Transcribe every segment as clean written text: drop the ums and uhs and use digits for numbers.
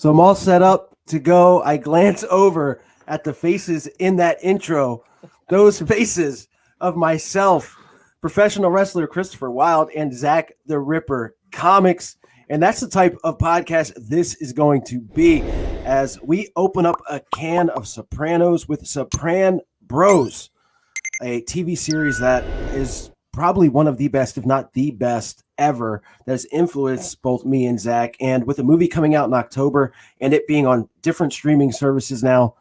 So I'm all set up to go. I glance over at the faces in that intro, those faces of myself, professional wrestler Christopher Wylde, and Zac The Ripper Comics. And that's the type of podcast this is going to be as we open up a can of Sopranos with Sopran'Bros, a TV series that is probably one of the best, if not the best ever, that has influenced both me and Zac. And with the movie coming out in October and it being on different streaming services now,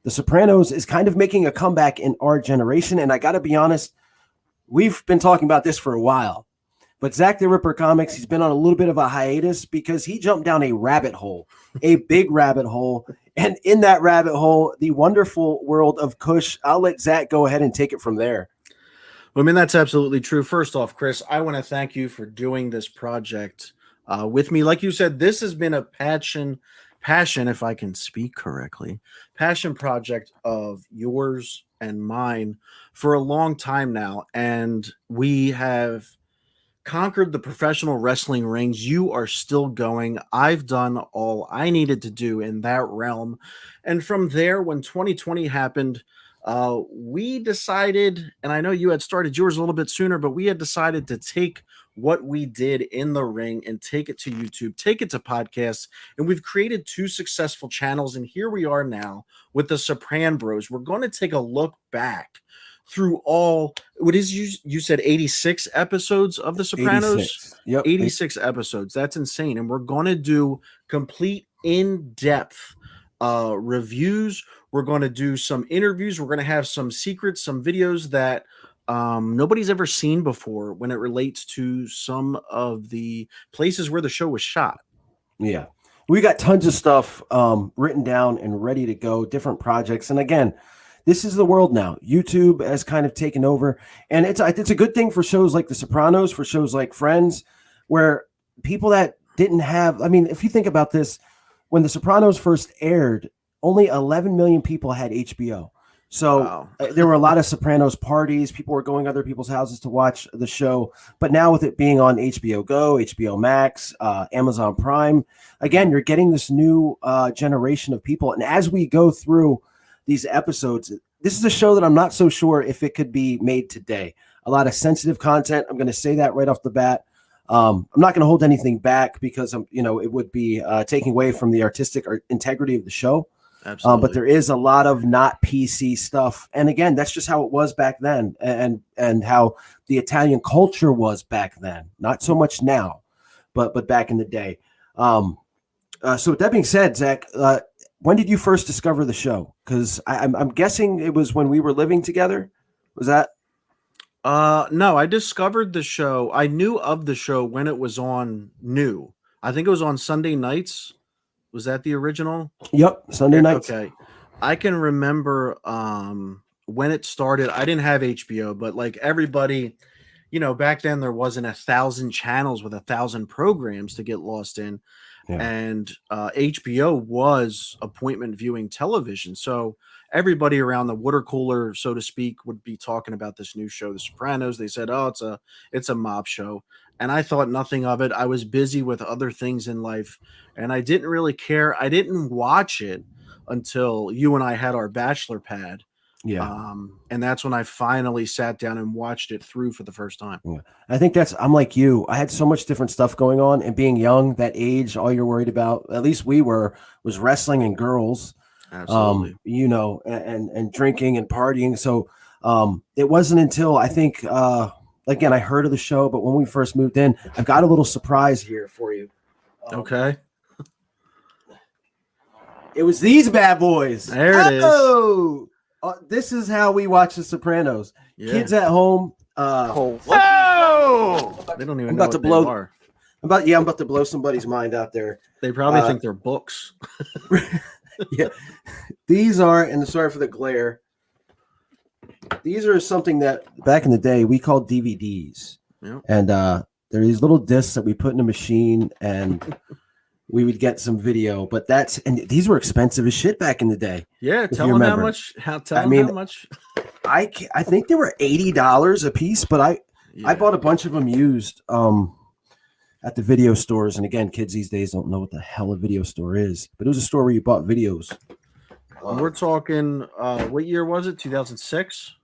The Sopranos is kind of making a comeback in our generation. And I got to be honest, we've been talking about this for a while. But Zac The Ripper Comics, he's been on a little bit of a hiatus because he jumped down a rabbit hole, a big rabbit hole. And in that rabbit hole, the wonderful world of KUSH. I'll let Zac go ahead and take it from there. Well, I mean, that's absolutely true. First off, Chris, I want to thank you for doing this project with me. Like you said, this has been a passion, if I can speak correctly, passion project of yours and mine for a long time now. And we have conquered the professional wrestling rings. You are still going. I've done all I needed to do in that realm. And from there, when 2020 happened, we decided, and I know you had started yours a little bit sooner, but we had decided to take what we did in the ring and take it to YouTube, take it to podcasts, and we've created 2 successful channels. And here we are now with the Sopran'Bros. We're going to take a look back through all, what is you said 86 episodes of the Sopranos? 86. Yep. 86 episodes. That's insane. And we're going to do complete in-depth reviews. We're going to do some interviews. We're going to have some secrets, some videos that nobody's ever seen before when it relates to some of the places where the show was shot. Yeah. We got tons of stuff written down and ready to go, different projects. And again, this is the world now. YouTube has kind of taken over. And it's a good thing for shows like The Sopranos, for shows like Friends, where people that didn't have, I mean, if you think about this, when The Sopranos first aired, only 11 million people had HBO. So wow. There were a lot of Sopranos parties. People were going to other people's houses to watch the show. But now with it being on HBO Go, HBO Max, Amazon Prime, again, you're getting this new generation of people. And as we go through these episodes, this is a show that I'm not so sure if it could be made today. A lot of sensitive content. I'm going to say that right off the bat. I'm not going to hold anything back because it would be taking away from the artistic integrity of the show. Absolutely. But there is a lot of not PC stuff. And again, that's just how it was back then and how the Italian culture was back then. Not so much now, but back in the day. So with that being said, Zac, when did you first discover the show? Because I'm guessing it was when we were living together. Was that? No, I discovered the show. I knew of the show when it was on new. I think it was on Sunday nights. Was that the original? Yep, Sunday nights. Okay. I can remember when it started. I didn't have HBO, but like everybody, back then there wasn't 1,000 channels with 1,000 programs to get lost in. Yeah. And HBO was appointment viewing television. So everybody around the water cooler, so to speak, would be talking about this new show, The Sopranos. They said, oh, it's a mob show. And I thought nothing of it. I was busy with other things in life, and I didn't really care. I didn't watch it until you and I had our bachelor pad. Yeah. And that's when I finally sat down and watched it through for the first time. Yeah. I think I'm like you. I had so much different stuff going on, and being young, that age, all you're worried about, at least we was wrestling and girls. Absolutely. And drinking and partying. So it wasn't until I think, again, I heard of the show, but when we first moved in, I've got a little surprise here for you. Okay. It was these bad boys. There it is. This is how we watch The Sopranos. Yeah. Kids at home. They don't even know what they are. I'm about to blow somebody's mind out there. They probably think they're books. Yeah. These are, and sorry for the glare, these are something that back in the day we called DVDs. Yep. And they're these little discs that we put in a machine and we would get some video. But these were expensive as shit back in the day. Yeah, tell them how much. How much. I think they were $80 a piece, but I bought a bunch of them used. at the video stores. And again, kids these days don't know what the hell a video store is, but it was a store where you bought videos. We're talking, what year was it? 2006?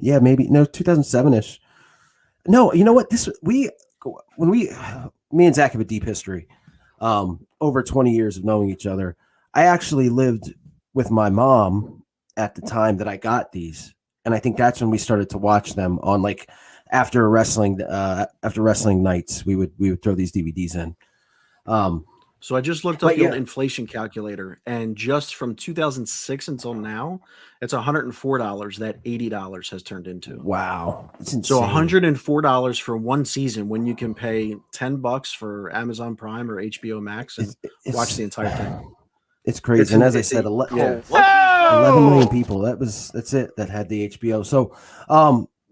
Yeah, maybe. No, 2007-ish. No, you know what? Me and Zach have a deep history. Over 20 years of knowing each other. I actually lived with my mom at the time that I got these. And I think that's when we started to watch them on like after wrestling nights, we would throw these DVDs in. So I just looked up the old inflation calculator, and just from 2006 until now, it's $104 that $80 has turned into. Wow. So $104 for one season when you can pay $10 for Amazon Prime or HBO Max and watch the entire thing. It's crazy. And as I said, 11 million people. That's it that had the HBO. So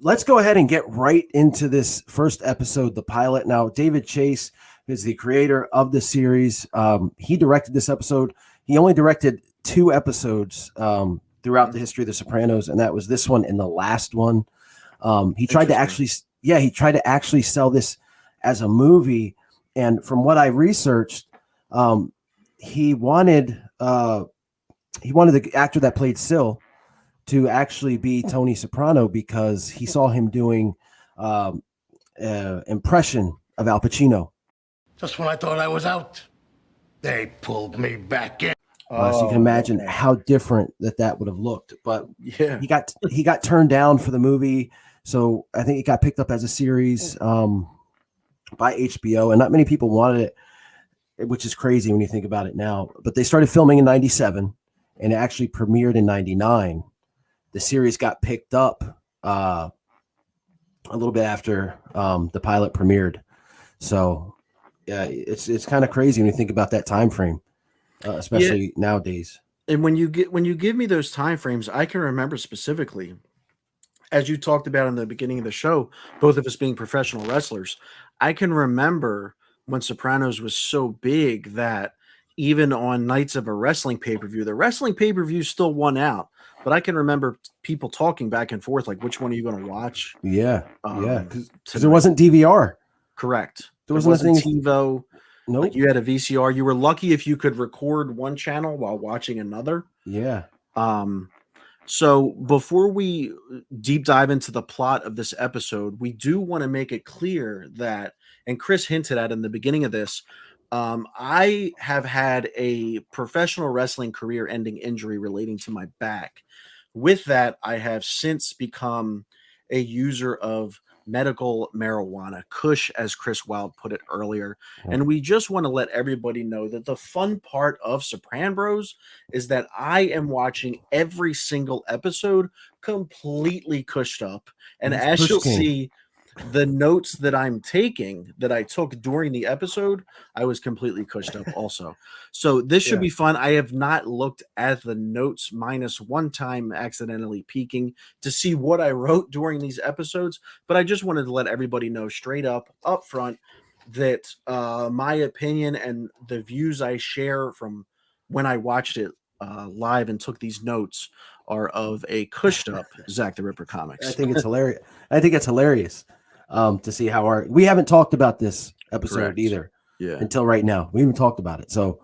let's go ahead and get right into this first episode, the pilot. Now, David Chase is the creator of the series. He directed this episode. He only directed 2 episodes throughout the history of The Sopranos, and that was this one and the last one. He tried to actually sell this as a movie, and from what I researched, he wanted the actor that played Sil to actually be Tony Soprano because he saw him doing impression of Al Pacino. Just when I thought I was out, they pulled me back in. So you can imagine how different that would have looked. But yeah, he got turned down for the movie, so I think it got picked up as a series by HBO, and not many people wanted it, which is crazy when you think about it now. But they started filming in '97, and it actually premiered in '99. The series got picked up a little bit after the pilot premiered, so. Yeah, it's kind of crazy when you think about that time frame, especially nowadays. And when you give me those time frames, I can remember specifically, as you talked about in the beginning of the show, both of us being professional wrestlers. I can remember when Sopranos was so big that even on nights of a wrestling pay-per-view, the wrestling pay-per-view still won out. But I can remember people talking back and forth, like, which one are you going to watch? Yeah, because there wasn't DVR. Correct. There wasn't TiVo. Nope. Like you had a VCR. You were lucky if you could record one channel while watching another. Yeah. So before we deep dive into the plot of this episode, we do want to make it clear that, and Chris hinted at in the beginning of this, I have had a professional wrestling career-ending injury relating to my back. With that, I have since become a user of medical marijuana, KUSH, as Chris Wylde put it earlier. And we just want to let everybody know that the fun part of Sopran'Bros is that I am watching every single episode completely KUSHed up. And as you'll see, the notes that I'm taking that I took during the episode, I was completely KUSHed up also. So this should be fun. I have not looked at the notes minus one time accidentally peeking to see what I wrote during these episodes, but I just wanted to let everybody know straight up front that my opinion and the views I share from when I watched it live and took these notes are of a KUSHed up Zac the Ripper Comics. I think it's hilarious. To see how we haven't talked about this episode either until right now. We haven't talked about it. So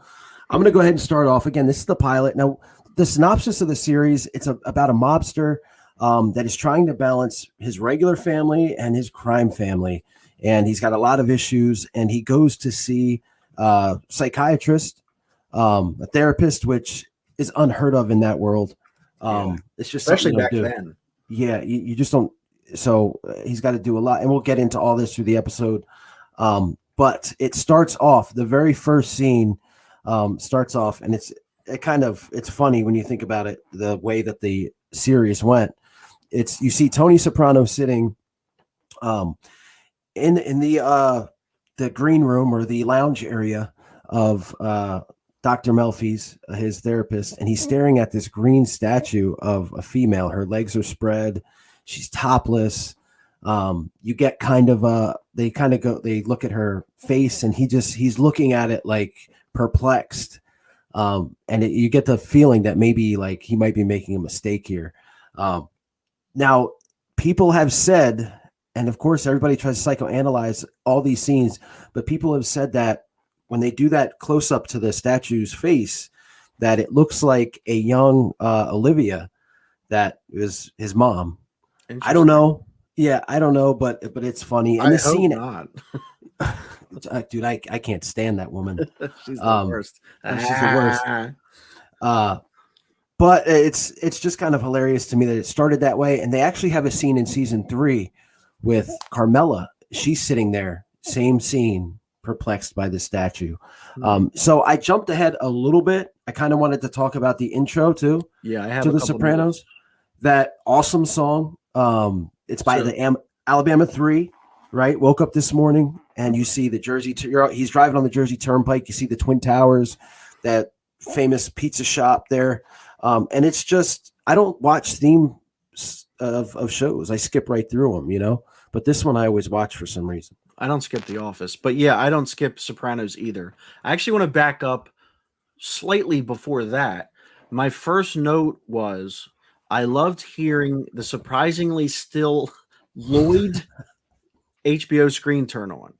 I'm going to go ahead and start off. Again, this is the pilot. Now, the synopsis of the series, it's about a mobster that is trying to balance his regular family and his crime family. And he's got a lot of issues, and he goes to see a psychiatrist, a therapist, which is unheard of in that world. It's just especially back then. Yeah, you just don't. So he's got to do a lot, and we'll get into all this through the episode. But it starts off, the very first scene starts off, and it's funny when you think about it, the way that the series went. You see Tony Soprano sitting in the green room or the lounge area of Dr. Melfi's, his therapist, and he's staring at this green statue of a female. Her legs are spread. She's topless. You get they look at her face, and he's looking at it like perplexed. You get the feeling that maybe like he might be making a mistake here. Now, people have said, And of course, everybody tries to psychoanalyze all these scenes, but people have said that when they do that close up to the statue's face, that it looks like a young Olivia that is his mom. I don't know. Yeah, I don't know, but it's funny. And I the hope scene, not. dude, I can't stand that woman. She's the worst. She's the worst. But it's just kind of hilarious to me that it started that way. And they actually have a scene in season 3 with Carmela. She's sitting there, same scene, perplexed by the statue. So I jumped ahead a little bit. I kind of wanted to talk about the intro too. Yeah, I have to the Sopranos. Minutes. That awesome song. It's by the Alabama 3, right? Woke up this morning and you see the Jersey. He's driving on the Jersey Turnpike. You see the Twin Towers, that famous pizza shop there. And it's just, I don't watch themes of shows. I skip right through them, you know. But this one I always watch for some reason. I don't skip The Office, but yeah, I don't skip Sopranos either. I actually want to back up slightly before that. My first note was I loved hearing the surprisingly still Lloyd HBO screen turn on.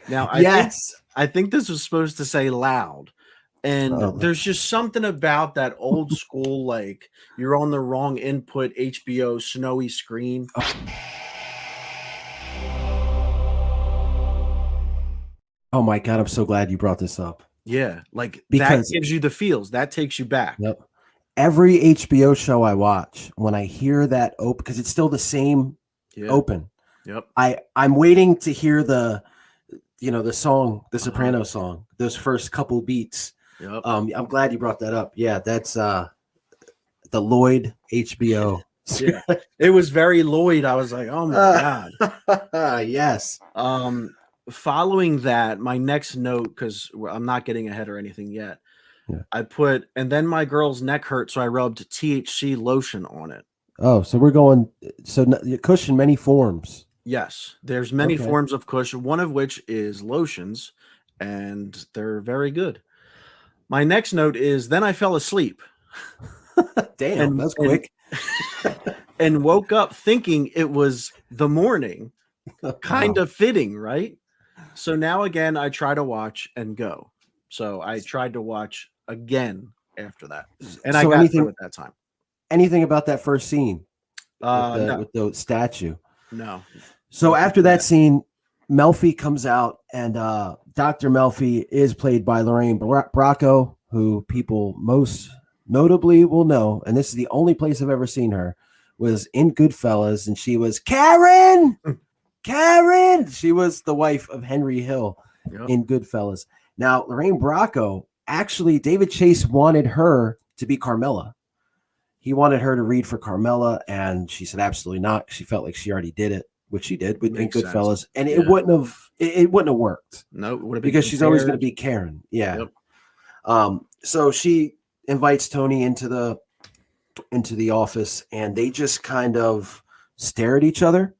Now, I think this was supposed to say loud. And there's just something about that old school, like you're on the wrong input HBO snowy screen. Oh my God, I'm so glad you brought this up. Yeah, like because that gives you the feels. That takes you back. Yep. Every HBO show I watch, when I hear that open, because it's still the same open. Yep. I'm waiting to hear the song, the Soprano song, those first couple beats. Yep. I'm glad you brought that up. Yeah, that's the Lloyd HBO. Yeah. It was very Lloyd. I was like, oh my God. Yes. Following that, my next note, because I'm not getting ahead or anything yet, I put, and then my girl's neck hurt, so I rubbed THC lotion on it. Oh, so we're going, so Kush in many forms. Yes, there's many forms of Kush, one of which is lotions, and they're very good. My next note is, then I fell asleep. Damn, that's quick. And woke up thinking it was the morning. Kind of fitting, right? So now again, I try to watch and go. So I tried to watch again after that, and I got through it that time. Anything about that first scene with the statue? No. So after that scene, Melfi comes out, and Dr. Melfi is played by Lorraine Bracco, who people most notably will know, and this is the only place I've ever seen her, was in Goodfellas, and she was Karen. She was the wife of Henry Hill in Goodfellas. Now, Lorraine Bracco, actually, David Chase wanted her to be Carmela. He wanted her to read for Carmela, and she said absolutely not. She felt like she already did it, which she did in Goodfellas, and it wouldn't have worked. No, it would have been because she's always going to be Karen. Yeah. Yep. So she invites Tony into the office, and they just kind of stare at each other.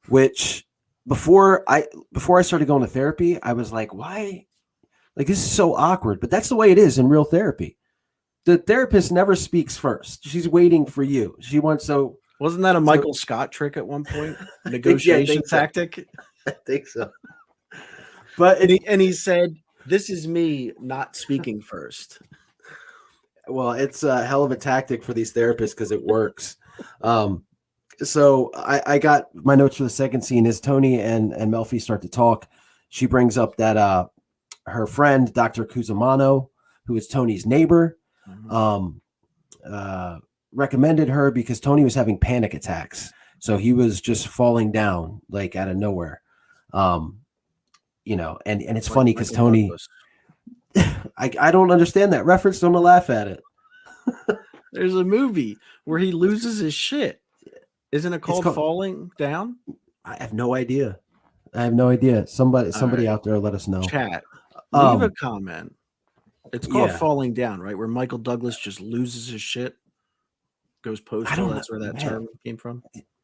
Which before I started going to therapy, I was like, why? Like, this is so awkward. But that's the way it is in real therapy. The therapist never speaks first. She's waiting for you. She wants so. Wasn't that a Michael Scott trick at one point? Negotiation tactic? I think so. But he said, "This is me not speaking first." Well, it's a hell of a tactic for these therapists because it works. So I got my notes for the second scene is Tony and Melfi start to talk. She brings up that her friend, Dr. Cusimano, who is Tony's neighbor, recommended her because Tony was having panic attacks. So he was just falling down like out of nowhere. And it's funny because Tony, I don't understand that reference. Don't laugh at it. There's a movie where he loses his shit. Isn't it called Falling Down? I have no idea. Somebody out there let us know. Chat. Leave a comment. It's called Falling Down, right? Where Michael Douglas just loses his shit, goes postal. That's where that term came from.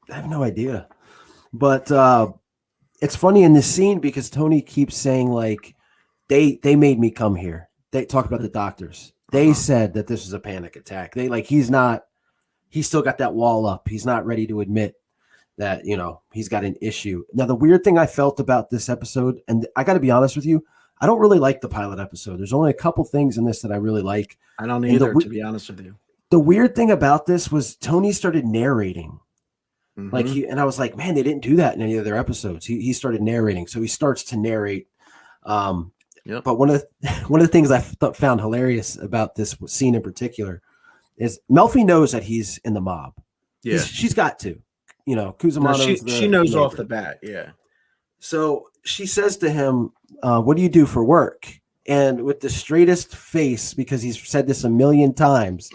I have no idea. But it's funny in this scene because Tony keeps saying like they made me come here. They talk about the doctors. They said that this is a panic attack. He's still got that wall up. He's not ready to admit that, he's got an issue. Now, the weird thing I felt about this episode, and I got to be honest with you, I don't really like the pilot episode. There's only a couple things in this that I really like. I don't either, to be honest with you. The weird thing about this was Tony started narrating. Mm-hmm. And I was like, man, they didn't do that in any of their episodes. He started narrating. So he starts to narrate. Yep. But one of the things I found hilarious about this scene in particular is Melfi knows that he's in the mob. Yeah. She's got to, Cusimano's she knows off the bat. Yeah. So she says to him, what do you do for work? And with the straightest face, because he's said this a million times,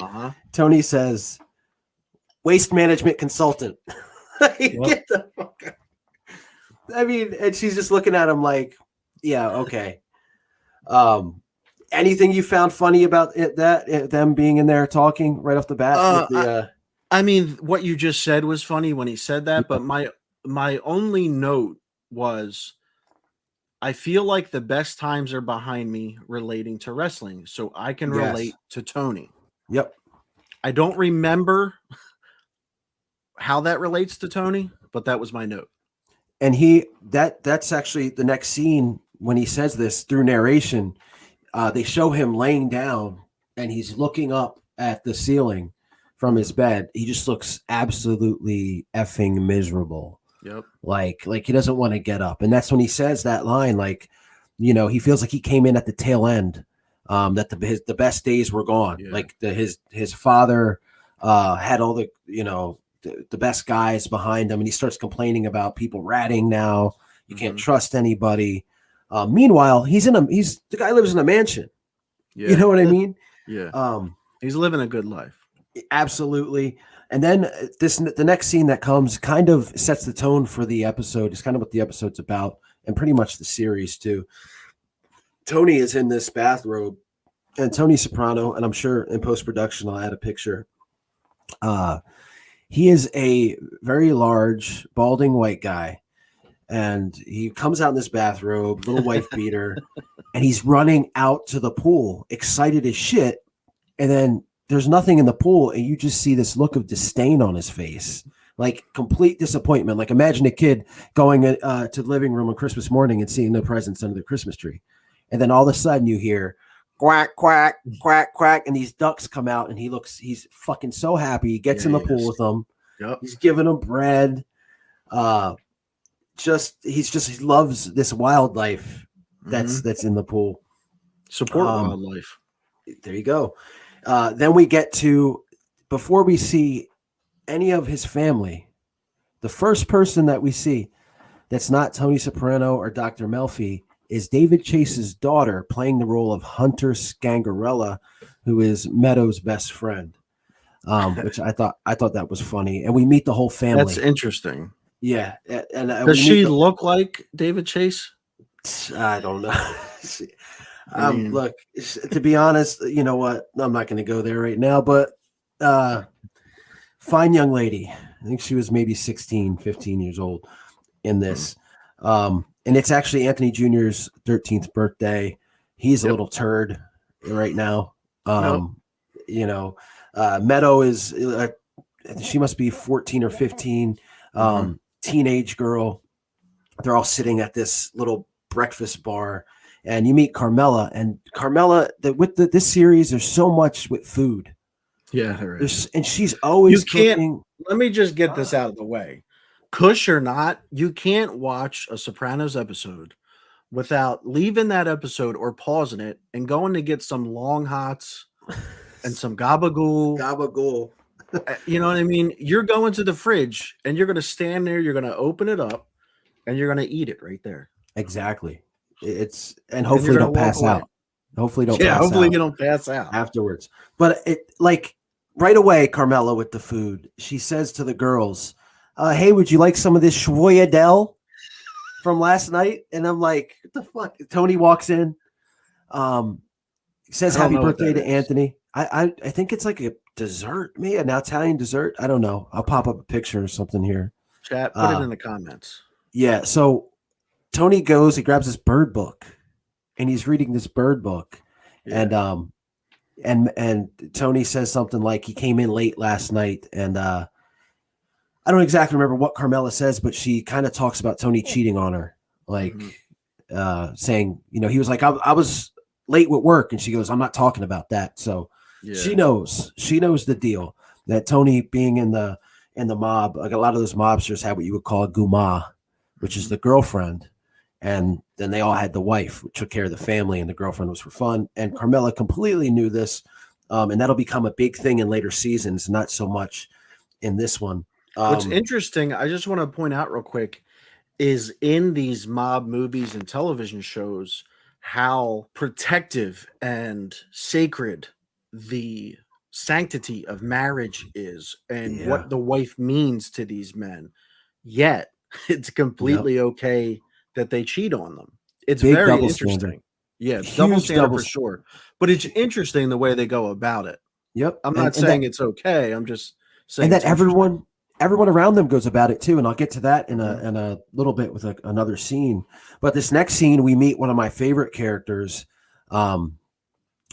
Tony says, waste management consultant. Get the fuck out. I mean, and she's just looking at him like, yeah, okay. Anything you found funny about them being in there talking right off the bat? I mean, what you just said was funny when he said that, but my only note was, I feel like the best times are behind me relating to wrestling, so I can relate to Tony. Yep. I don't remember how that relates to Tony, but that was my note. And that's actually the next scene when he says this through narration. They show him laying down and he's looking up at the ceiling from his bed. He just looks absolutely effing miserable. Yep. Like he doesn't want to get up. And that's when he says that line, he feels like he came in at the tail end, that the best days were gone. Yeah. Like his father had all the best guys behind him, and he starts complaining about people ratting now. You can't trust anybody. Meanwhile, the guy lives in a mansion. Yeah. You know what I mean? Yeah. He's living a good life. Absolutely. And then the next scene that comes kind of sets the tone for the episode. It's kind of what the episode's about, and pretty much the series too. Tony is in this bathrobe, and Tony Soprano, and I'm sure in post-production I'll add a picture. He is a very large, balding white guy, and he comes out in this bathrobe, little wife beater, and he's running out to the pool, excited as shit, and then there's nothing in the pool, and you just see this look of disdain on his face, like complete disappointment. Like imagine a kid going to the living room on Christmas morning and seeing no presents under the Christmas tree, and then all of a sudden you hear quack, quack, quack, quack, and these ducks come out, and he's fucking so happy. He gets in the pool with them. Yep. He's giving them bread. He loves this wildlife that's in the pool. Support wildlife. There you go. Then we get to, before we see any of his family, the first person that we see that's not Tony Soprano or Dr. Melfi is David Chase's daughter, playing the role of Hunter Scangarella, who is Meadows' best friend, which I thought that was funny. And we meet the whole family. That's interesting. Yeah. And does she look like David Chase? I don't know. Look, to be honest, you know what? I'm not going to go there right now, but fine young lady. I think she was maybe 16, 15 years old in this. And it's actually Anthony Jr.'s 13th birthday. He's a little turd right now. Meadow is, she must be 14 or 15, teenage girl. They're all sitting at this little breakfast bar, and you meet Carmela. And Carmela, this series, there's so much with food. Yeah, there is. And she's always cooking. Let me just get this out of the way. Kush or not, you can't watch a Sopranos episode without leaving that episode or pausing it and going to get some long hots and some gabagool. Gabagool. You know what I mean? You're going to the fridge and you're going to stand there, you're going to open it up, and you're going to eat it right there. Exactly. And hopefully don't pass out. Hopefully don't pass out. Hopefully you don't pass out afterwards. But right away, Carmela with the food, she says to the girls, hey, would you like some of this Schwoyadel from last night? And I'm like, what the fuck? Tony walks in, says happy birthday to Anthony. I think it's like a dessert, maybe an Italian dessert. I don't know. I'll pop up a picture or something here. Chat, put it in the comments. Yeah. So Tony goes, he grabs this bird book, and he's reading this bird book. Yeah. And Tony says something like he came in late last night, and I don't exactly remember what Carmela says, but she kind of talks about Tony cheating on her, like saying, he was like, I was late with work, and she goes, I'm not talking about that. So she knows the deal that Tony being in the mob, like a lot of those mobsters had what you would call a guma, which is the girlfriend. And then they all had the wife, who took care of the family, and the girlfriend was for fun. And Carmela completely knew this. And that'll become a big thing in later seasons, not so much in this one. What's interesting, I just want to point out real quick, is in these mob movies and television shows, how protective and sacred the sanctity of marriage is and what the wife means to these men. Yet it's completely okay that they cheat on them. It's Big very double interesting. standard. Yeah, Huge double standard double for sure. But it's interesting the way they go about it. Yep. I'm not saying it's okay. I'm just saying and that everyone around them goes about it too. And I'll get to that in a little bit with another scene. But this next scene, we meet one of my favorite characters. And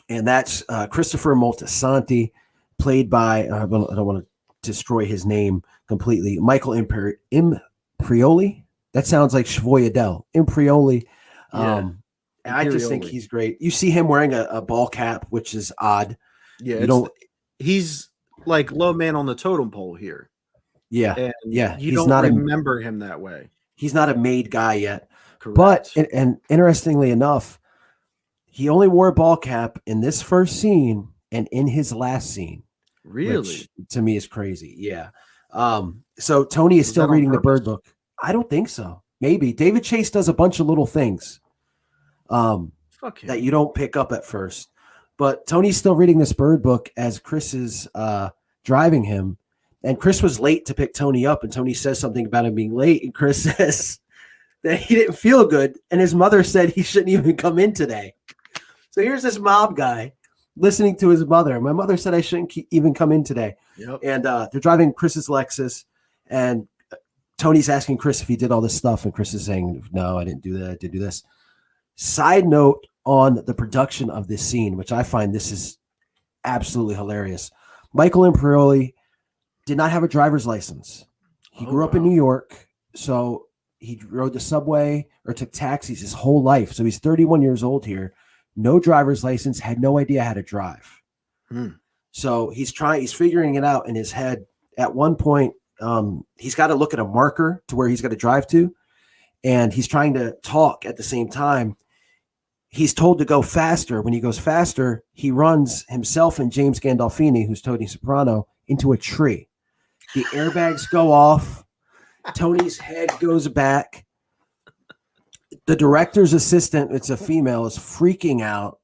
that's Christopher Moltisanti, played by, I don't want to destroy his name completely, Michael Imperioli. That sounds like Schvoyadel. Imperioli. I just think he's great. You see him wearing a ball cap, which is odd. Yeah, he's like low man on the totem pole here. Yeah, and he's don't not remember him that way. He's not a made guy yet. Correct. But and interestingly enough, he only wore a ball cap in this first scene and in his last scene. Really, which to me is crazy. Yeah. So Tony is still reading the Bird book. I don't think so. Maybe David Chase does a bunch of little things that you don't pick up at first. But Tony's still reading this Bird book as Chris is driving him. And Chris was late to pick Tony up. And Tony says something about him being late. And Chris says that he didn't feel good. And his mother said he shouldn't even come in today. So here's this mob guy listening to his mother. My mother said I shouldn't even come in today. Yep. And they're driving Chris's Lexus. And Tony's asking Chris if he did all this stuff. And Chris is saying, no, I didn't do that. I did do this. Side note on the production of this scene, which I find this is absolutely hilarious. Michael Imperioli did not have a driver's license. He grew up in New York, so he rode the subway or took taxis his whole life. So he's 31 years old here, no driver's license, had no idea how to drive. So he's figuring it out in his head. At one point, he's got to look at a marker to where he's got to drive to, and he's trying to talk at the same time. He's told to go faster. When he goes faster, he runs himself and James Gandolfini, who's Tony Soprano, into a tree. The airbags go off. Tony's head goes back. The director's assistant, it's a female, is freaking out.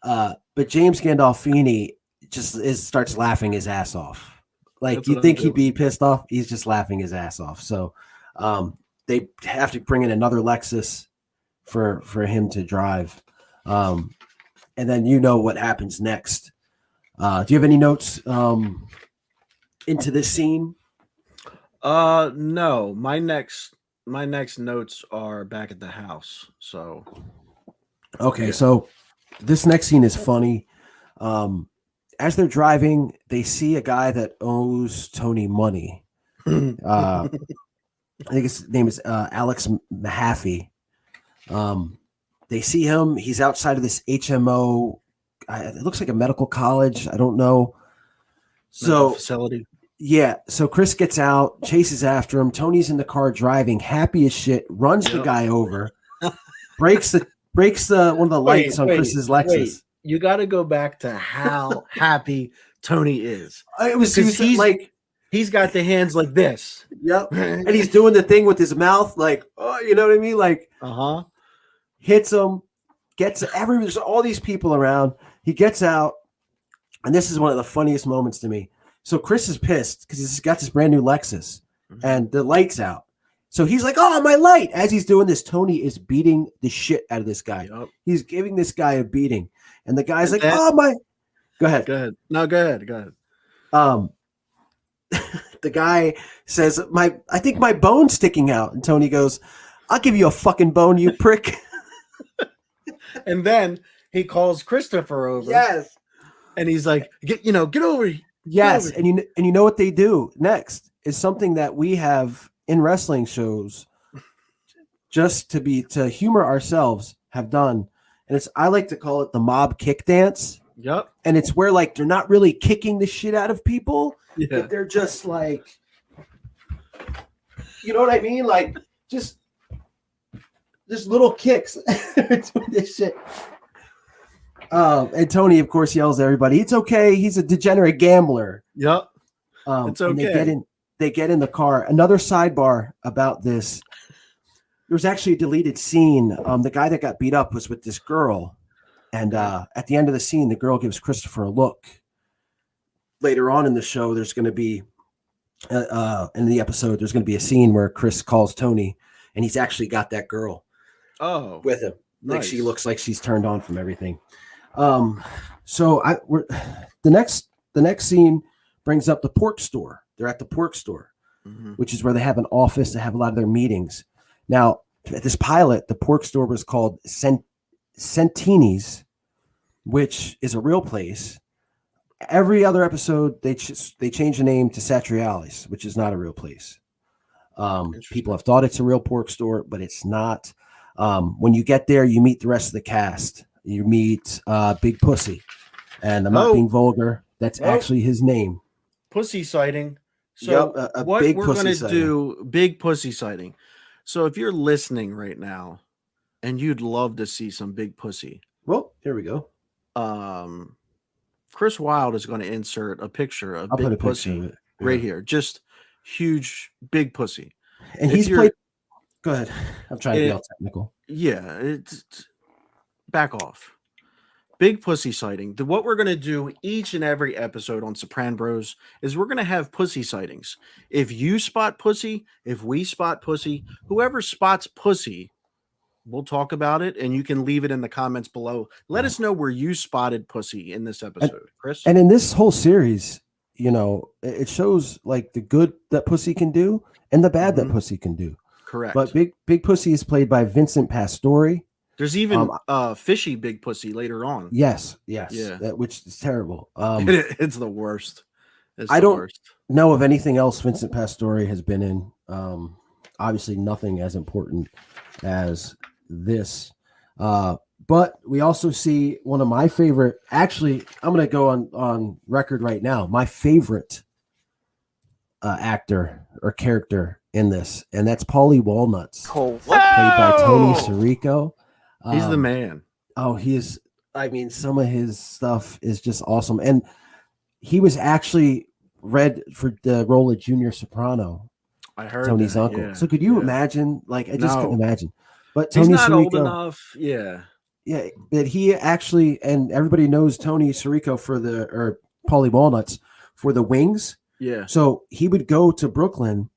But James Gandolfini starts laughing his ass off. Like, you think he'd be pissed off? He's just laughing his ass off. So they have to bring in another Lexus for him to drive. And then what happens next. Do you have any notes into this scene? No. My next notes are back at the house. So okay, so this next scene is funny. As they're driving, they see a guy that owes Tony money. I think his name is Alex Mahaffey. They see him. He's outside of this HMO. It looks like a medical college. I don't know. So facility. Yeah. So Chris gets out, chases after him. Tony's in the car driving, happy as shit, runs the guy over, breaks the one of the lights on Chris's Lexus. You got to go back to how happy Tony is. It was he's got the hands like this. Yep. And he's doing the thing with his mouth, like, oh, you know what I mean? Like, hits him, there's all these people around. He gets out, and this is one of the funniest moments to me. So Chris is pissed because he's got this brand new Lexus and the light's out. So he's like, oh, my light. As he's doing this, Tony is beating the shit out of this guy. Yep. He's giving this guy a beating. And the guy's like, oh, my. Go ahead. No, go ahead. The guy says, I think my bone's sticking out. And Tony goes, I'll give you a fucking bone, you prick. And then he calls Christopher over. Yes. And he's like, get over here. Yes. And you know what they do next is something that we have in wrestling shows just to humor ourselves have done. And I like to call it the mob kick dance. Yep. And it's where like they're not really kicking the shit out of people, Yeah. but they're just like, you know what I mean? Like just little kicks doing this shit. And Tony, of course, yells at everybody, "It's okay. He's a degenerate gambler." Yep. It's okay. And they get in the car. Another sidebar about this. There was actually a deleted scene. The guy that got beat up was with this girl. And at the end of the scene, the girl gives Christopher a look. Later on in the show, there's going to be, in the episode, there's going to be a scene where Chris calls Tony, and he's actually got that girl with him. Like nice. she looks like she's turned on from everything. So the next scene brings up the pork store. They're at the pork store, which is where they have an office. They have a lot of their meetings. Now, at this pilot, the pork store was called Santini's, which is a real place. Every other episode, they change the name to Satriali's, which is not a real place. People have thought it's a real pork store, but it's not. When you get there, you meet the rest of the cast. You meet Big Pussy, and I'm not being vulgar. That's actually his name. Pussy sighting. So what big we're going to do, big pussy sighting. So if you're listening right now and you'd love to see some big pussy. Well, here we go. Chris Wylde is going to insert a picture of big pussy right here. Just huge, big pussy. And he's played. Go ahead. I'm trying to be all technical. Yeah. It's back off. Big pussy sighting. What we're going to do each and every episode on Sopran'Bros is we're going to have pussy sightings. If you spot pussy, if we spot pussy, whoever spots pussy, we'll talk about it, and you can leave it in the comments below. Let us know where you spotted pussy in this episode, Chris. And in this whole series, you know, it shows like the good that pussy can do and the bad that pussy can do. Correct. But Big Pussy is played by Vincent Pastore. There's even fishy big pussy later on. Yes. Yeah. Which is terrible. It's the worst. I don't know of anything else Vincent Pastore has been in. Obviously, nothing as important as this. But we also see one of my favorite. Actually, I'm going to go on record right now. My favorite actor or character in this, and that's Paulie Walnuts, played by Tony Sirico. He's the man. Oh, he is. I mean, some of his stuff is just awesome. And he was actually read for the role of Junior Soprano. I heard Tony's uncle. Yeah. So could you imagine? Like, I just couldn't imagine. But Tony Tony not Sirico, old enough. Yeah. Yeah, that he actually, and everybody knows Tony Sirico or Paulie Walnuts for the wings. Yeah. So he would go to Brooklyn,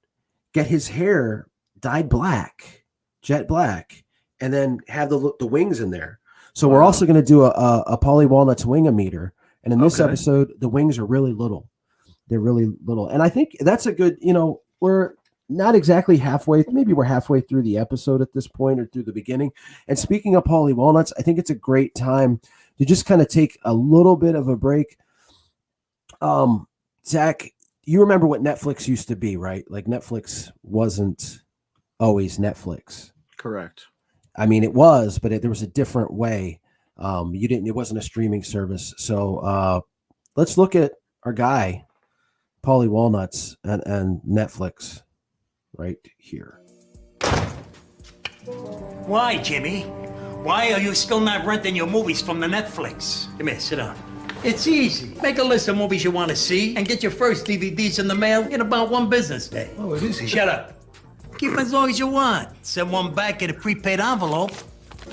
get his hair dyed black, jet black, and then have the wings in there. So we're also going to do a Paulie Walnuts wing-a-meter. And in this episode, the wings are really little. They're really little. And I think that's a good, we're not exactly halfway. Maybe we're halfway through the episode at this point or through the beginning. And speaking of Paulie Walnuts, I think it's a great time to just kind of take a little bit of a break. Zach, you remember what Netflix used to be, right? Like Netflix wasn't always Netflix. Correct. I mean, it was, but there was a different way. It wasn't a streaming service. So let's look at our guy, Paulie Walnuts and Netflix right here. Why, Jimmy? Why are you still not renting your movies from the Netflix? Come here, sit down. It's easy. Make a list of movies you want to see and get your first DVDs in the mail in about one business day. Oh, it is easy. Shut up. Keep as long as you want. Send one back in a prepaid envelope,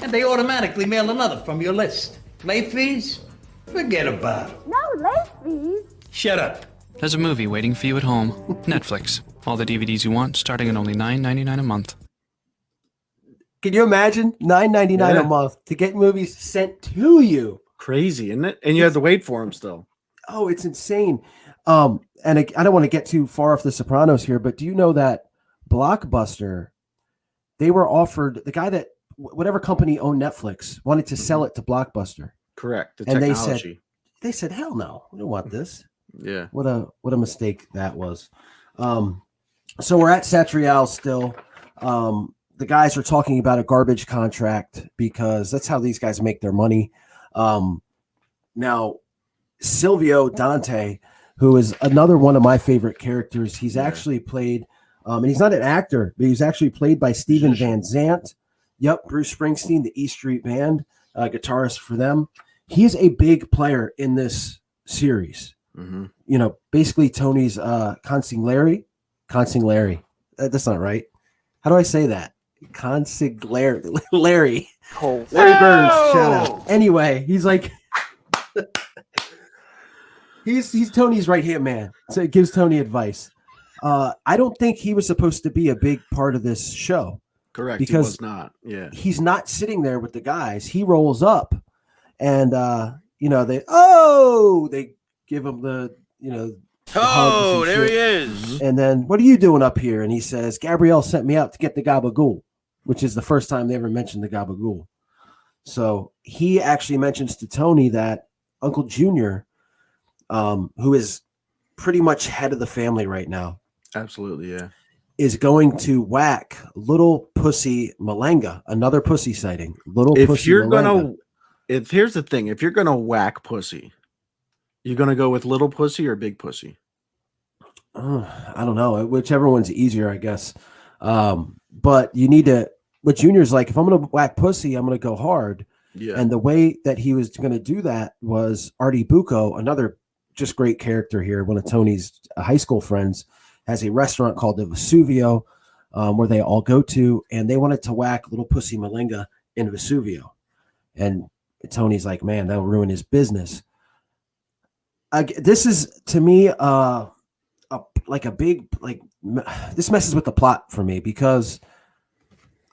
and they automatically mail another from your list. Late fees? Forget about it. No late fees. Shut up. There's a movie waiting for you at home. Netflix. All the DVDs you want, starting at only $9.99 a month. Can you imagine $9.99 a month to get movies sent to you? Crazy, isn't it? And you have to wait for them still. Oh, it's insane. And I don't want to get too far off the Sopranos here, but do you know that Blockbuster, they were offered, the guy that whatever company owned Netflix wanted to sell it to Blockbuster. Correct. The and technology. they said, hell no, we don't want this. Yeah. What a mistake that was. So we're at Satrial still. The guys are talking about a garbage contract because that's how these guys make their money. Now, Silvio Dante, who is another one of my favorite characters, he's actually played, and he's not an actor, but he's actually played by Steven Van Zandt. Yep, Bruce Springsteen, the E Street Band, guitarist for them. He is a big player in this series. Mm-hmm. You know, basically Tony's consigliere. That's not right. How do I say that? Consigliere. Larry. Oh. Larry Burns. Shout out. Anyway, he's like, he's Tony's right hand man. So it gives Tony advice. I don't think he was supposed to be a big part of this show. Correct. Because he was not. Yeah. He's not sitting there with the guys. He rolls up and they give him the, Oh, there he is. And then, what are you doing up here? And he says, Gabrielle sent me out to get the gabagool, which is the first time they ever mentioned the gabagool. So he actually mentions to Tony that Uncle Junior, who is pretty much head of the family right now, Absolutely, yeah, is going to whack little pussy Malenga, another pussy sighting. Here's the thing, if you're gonna whack pussy, you're gonna go with little pussy or big pussy? I don't know, whichever one's easier, I guess. But you need to. But Junior's like, if I'm gonna whack pussy, I'm gonna go hard. Yeah. And the way that he was gonna do that was Artie Bucco, another just great character here, one of Tony's high school friends, has a restaurant called the Vesuvio, where they all go to, and they wanted to whack little pussy Malenga in Vesuvio. And Tony's like, man, that'll ruin his business. This is, to me, this messes with the plot for me, because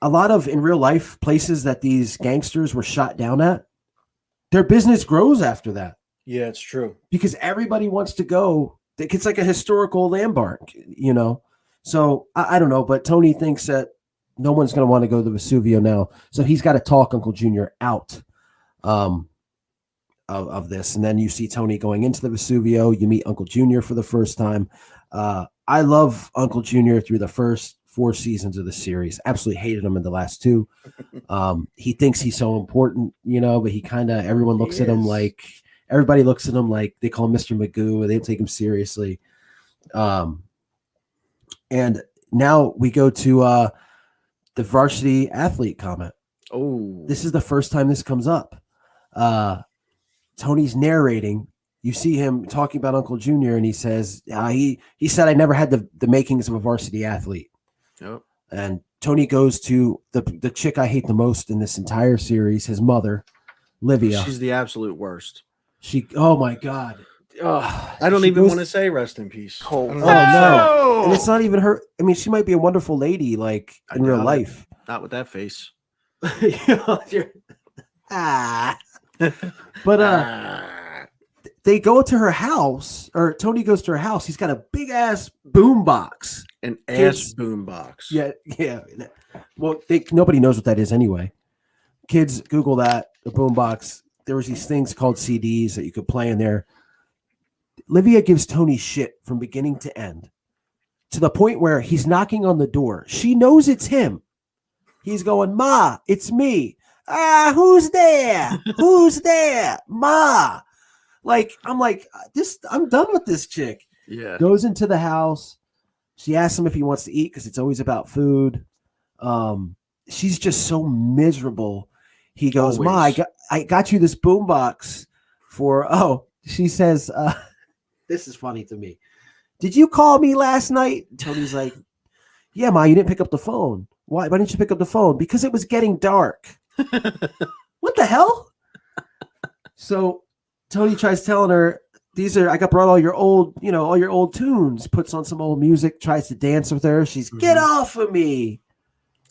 a lot of in real life places that these gangsters were shot down at, their business grows after that. Yeah, it's true. Because everybody wants to go. It's like a historical landmark, So I don't know, but Tony thinks that no one's going to want to go to the Vesuvio now. So he's got to talk Uncle Junior out of this. And then you see Tony going into the Vesuvio. You meet Uncle Junior for the first time. I love Uncle Junior through the first 4 seasons of the series. Absolutely hated him in the last 2. He thinks he's so important, but he everyone looks at him like, everybody looks at him like they call him Mr. Magoo. They don't take him seriously. And now we go to the varsity athlete comment. Oh, this is the first time this comes up. Tony's narrating. You see him talking about Uncle Junior, and he says, he said, I never had the makings of a varsity athlete. Yep. And Tony goes to the chick I hate the most in this entire series, his mother, Livia. She's the absolute worst. Oh my God. I don't even want to say rest in peace. Oh no. And it's not even her. I mean, she might be a wonderful lady, like in real life. Not with that face. But they go to her house, or Tony goes to her house. He's got a big ass boom box. An ass boom box. Yeah. Well, nobody knows what that is anyway. Kids, Google that, the boom box. There was these things called CDs that you could play in there. Livia gives Tony shit from beginning to end, to the point where he's knocking on the door. She knows it's him. He's going, Ma, it's me. Who's there? Who's there? Ma. I'm like, I'm done with this chick. Yeah. Goes into the house. She asks him if he wants to eat, because it's always about food. She's just so miserable. He goes, always. Ma, I got you this boombox for, she says, this is funny to me. Did you call me last night? Tony's like, yeah, Ma, you didn't pick up the phone. Why didn't you pick up the phone? Because it was getting dark. What the hell? So Tony tries telling her, I got brought all your old tunes, puts on some old music, tries to dance with her. She's, get off of me.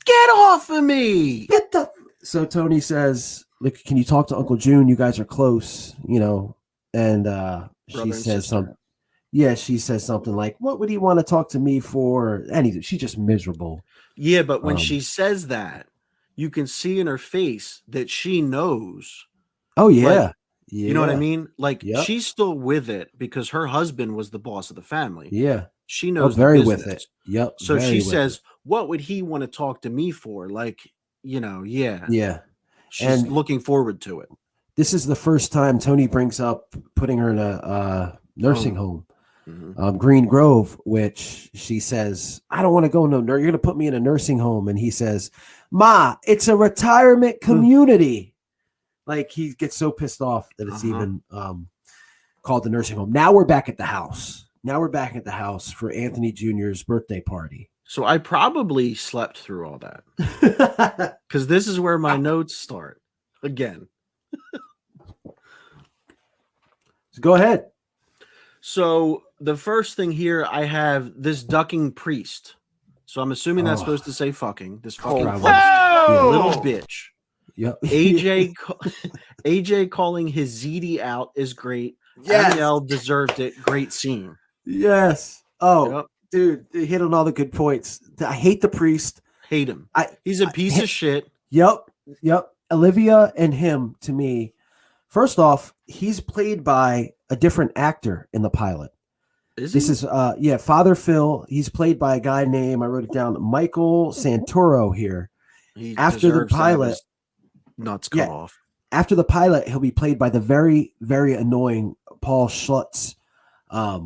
Get off of me. So Tony says, look, can you talk to Uncle June? You guys are close, and she says something. Yeah, she says something like, what would he want to talk to me for? Anything. She's just miserable. Yeah, but when she says that, you can see in her face that she knows. Oh, yeah. You know what I mean? She's still with it because her husband was the boss of the family. Yeah. She knows very the with business. it. Yep. So very she with says, it. what would he want to talk to me for? Like, yeah. Yeah. She's And looking forward to it. this is the first time Tony brings up putting her in a nursing home. Green Grove, which she says, I don't want to go no you're gonna put me in a nursing home. And he says, Ma, it's a retirement community. Like he gets so pissed off that it's even called the nursing home. Now we're back at the house. For Anthony Jr.'s birthday party. So I probably slept through all that because this is where my notes start again. Go ahead. So the first thing here, I have this ducking priest. So I'm assuming that's supposed to say fucking. This fucking little bitch. Yep. AJ calling his ZD out is great. Yes. Ariel deserved it. Great scene. Yes. Oh, Yep. dude, they hit on all the good points. I hate the priest. Hate him. He's a piece of shit. Yep. Olivia and him, to me, first off, he's played by a different actor in the pilot. This is Father Phil. He's played by a guy named, I wrote it down, Michael Santoro here. He after the pilot, nuts cut off. After the pilot, he'll be played by the very, very annoying Paul Schlutz. I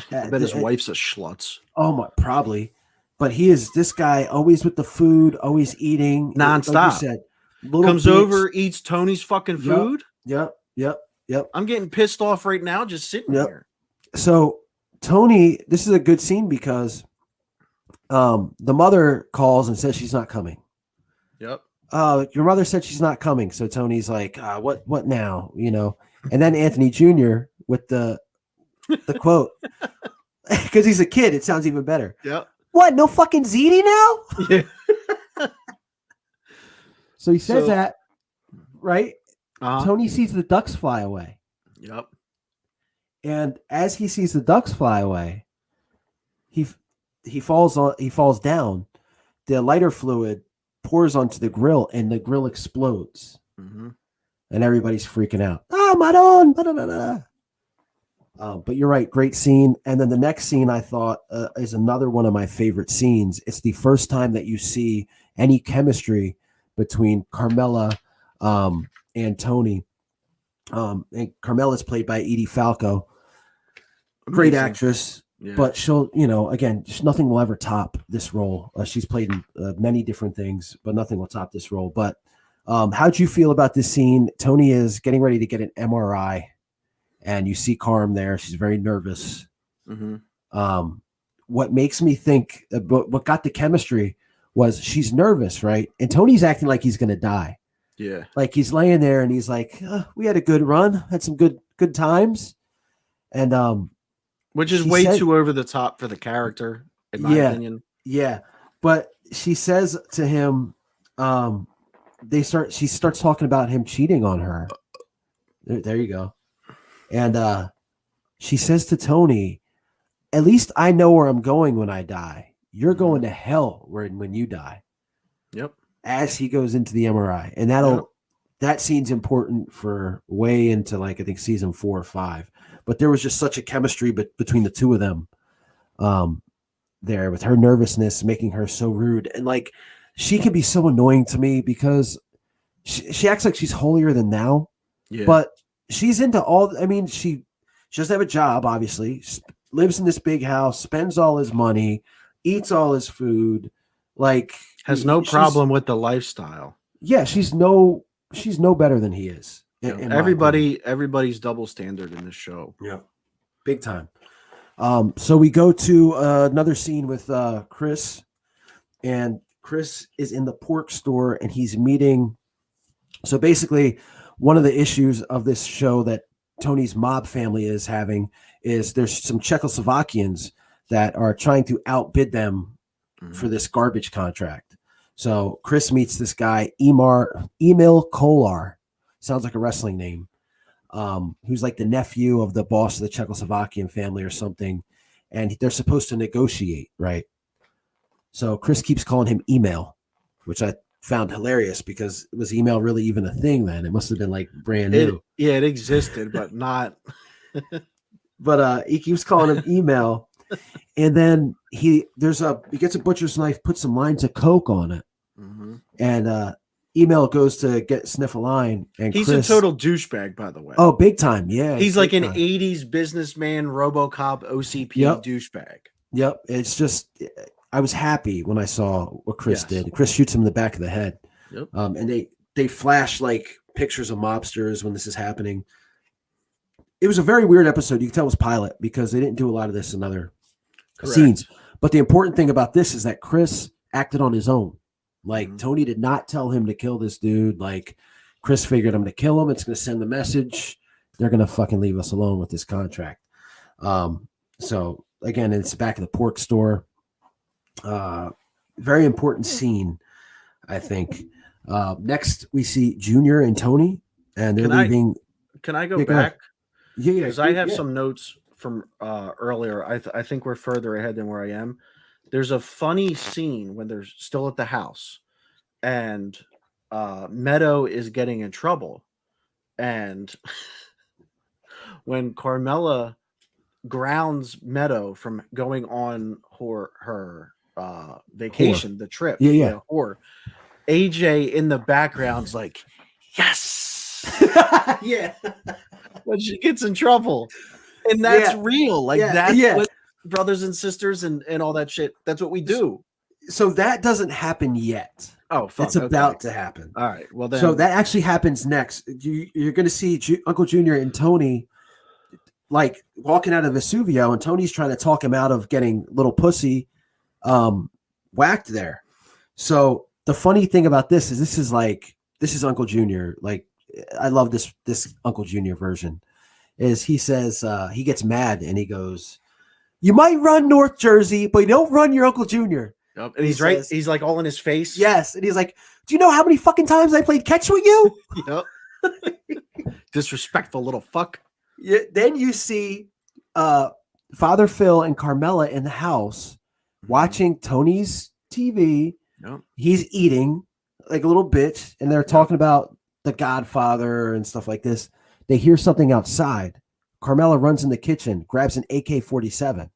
bet his wife's a Schlutz. Oh my, probably. But he is this guy, always with the food, always eating nonstop. Like you said, comes over, eats Tony's fucking food. Yep. I'm getting pissed off right now just sitting here. So Tony, this is a good scene because the mother calls and says she's not coming. Yep. Your mother said she's not coming. So Tony's like, what now? And then Anthony Jr. with the quote, because he's a kid, it sounds even better. Yep. What? No fucking ZD now? Yeah. So he says that, right? Uh-huh. Tony sees the ducks fly away. Yep. And as he sees the ducks fly away, he falls down. The lighter fluid pours onto the grill, and the grill explodes. Mm-hmm. And everybody's freaking out. Oh, Maron! But you're right, great scene. And then the next scene I thought is another one of my favorite scenes. It's the first time that you see any chemistry between Carmela and Tony. And Carmela is played by Edie Falco. Great actress. Yeah. But she'll, again, just nothing will ever top this role. She's played in many different things, but nothing will top this role. But how'd you feel about this scene? Tony is getting ready to get an MRI, and you see Carm there. She's very nervous. Mm-hmm. What makes me think, what got the chemistry was she's nervous, right? And Tony's acting like he's going to die. Yeah. Like he's laying there and he's like, we had a good run, had some good times. And which is way too over the top for the character, in my opinion. Yeah. But she says to him, she starts talking about him cheating on her. There you go. And she says to Tony, at least I know where I'm going when I die. You're going to hell when you die. Yep. As he goes into the MRI. And that scene's important for way into I think season 4 or 5. But there was just such a chemistry between the two of them there, with her nervousness making her so rude. And she can be so annoying to me because she acts like she's holier than thou. Yeah. But she's into all, she doesn't have a job, obviously. She lives in this big house, spends all his money, eats all his food, has no problem with the lifestyle. Yeah, she's no better than he is. Everybody's double standard in this show. Yeah, big time. So we go to another scene with Chris, and Chris is in the pork store and he's meeting. So basically, one of the issues of this show that Tony's mob family is having is there's some Czechoslovakians that are trying to outbid them for this garbage contract. So Chris meets this guy, Emil Kolar. Sounds like a wrestling name. Who's the nephew of the boss of the Czechoslovakian family or something. And they're supposed to negotiate, right? So Chris keeps calling him Email, which I found hilarious because was email really even a thing then? It must have been brand new. It existed, but not. But he keeps calling him Email. And then he gets a butcher's knife, puts some lines of coke on it, and Email goes to sniff a line, and He's Chris, a total douchebag, by the way. oh, big time, yeah. He's like an time. 80s businessman, RoboCop, OCP douchebag. Yep, it's just I was happy when I saw what Chris did. Chris shoots him in the back of the head, and they flash like pictures of mobsters when this is happening. It was a very weird episode. You can tell it was pilot because they didn't do a lot of this in other scenes. But the important thing about this is that Chris acted on his own. Like Tony did not tell him to kill this dude. Like Chris figured I'm going to kill him. It's going to send the message. They're going to fucking leave us alone with this contract. So again, it's back at the pork store. Very important scene, I think. Next we see Junior and Tony, and they're leaving. Can I go back? Yeah, because I have some notes from earlier. I think we're further ahead than where I am. There's a funny scene when they're still at the house, and Meadow is getting in trouble, and when Carmela grounds Meadow from going on her vacation, the trip, or AJ in the background's like, yes, yeah. When she gets in trouble, and that's real. Like that's what brothers and sisters and all that shit. That's what we do. So that doesn't happen yet. Oh, fuck, it's about to happen. All right. Well, then. So that actually happens next. You're going to see Uncle Junior and Tony like walking out of Vesuvio, and Tony's trying to talk him out of getting little pussy whacked there. So the funny thing about this is Uncle Junior. Like, I love this Uncle Junior version. Is he says he gets mad and he goes, "You might run North Jersey, but you don't run your Uncle Junior." Yep. And he's right. Says, he's like all in his face. Yes, and he's like, "Do you know how many fucking times I played catch with you?" Yep. Disrespectful little fuck. Yeah. Then you see Father Phil and Carmela in the house watching Tony's TV. Yep. He's eating like a little bitch, and they're talking about The Godfather and stuff like this. They hear something outside. Carmela runs in the kitchen, grabs an AK-47,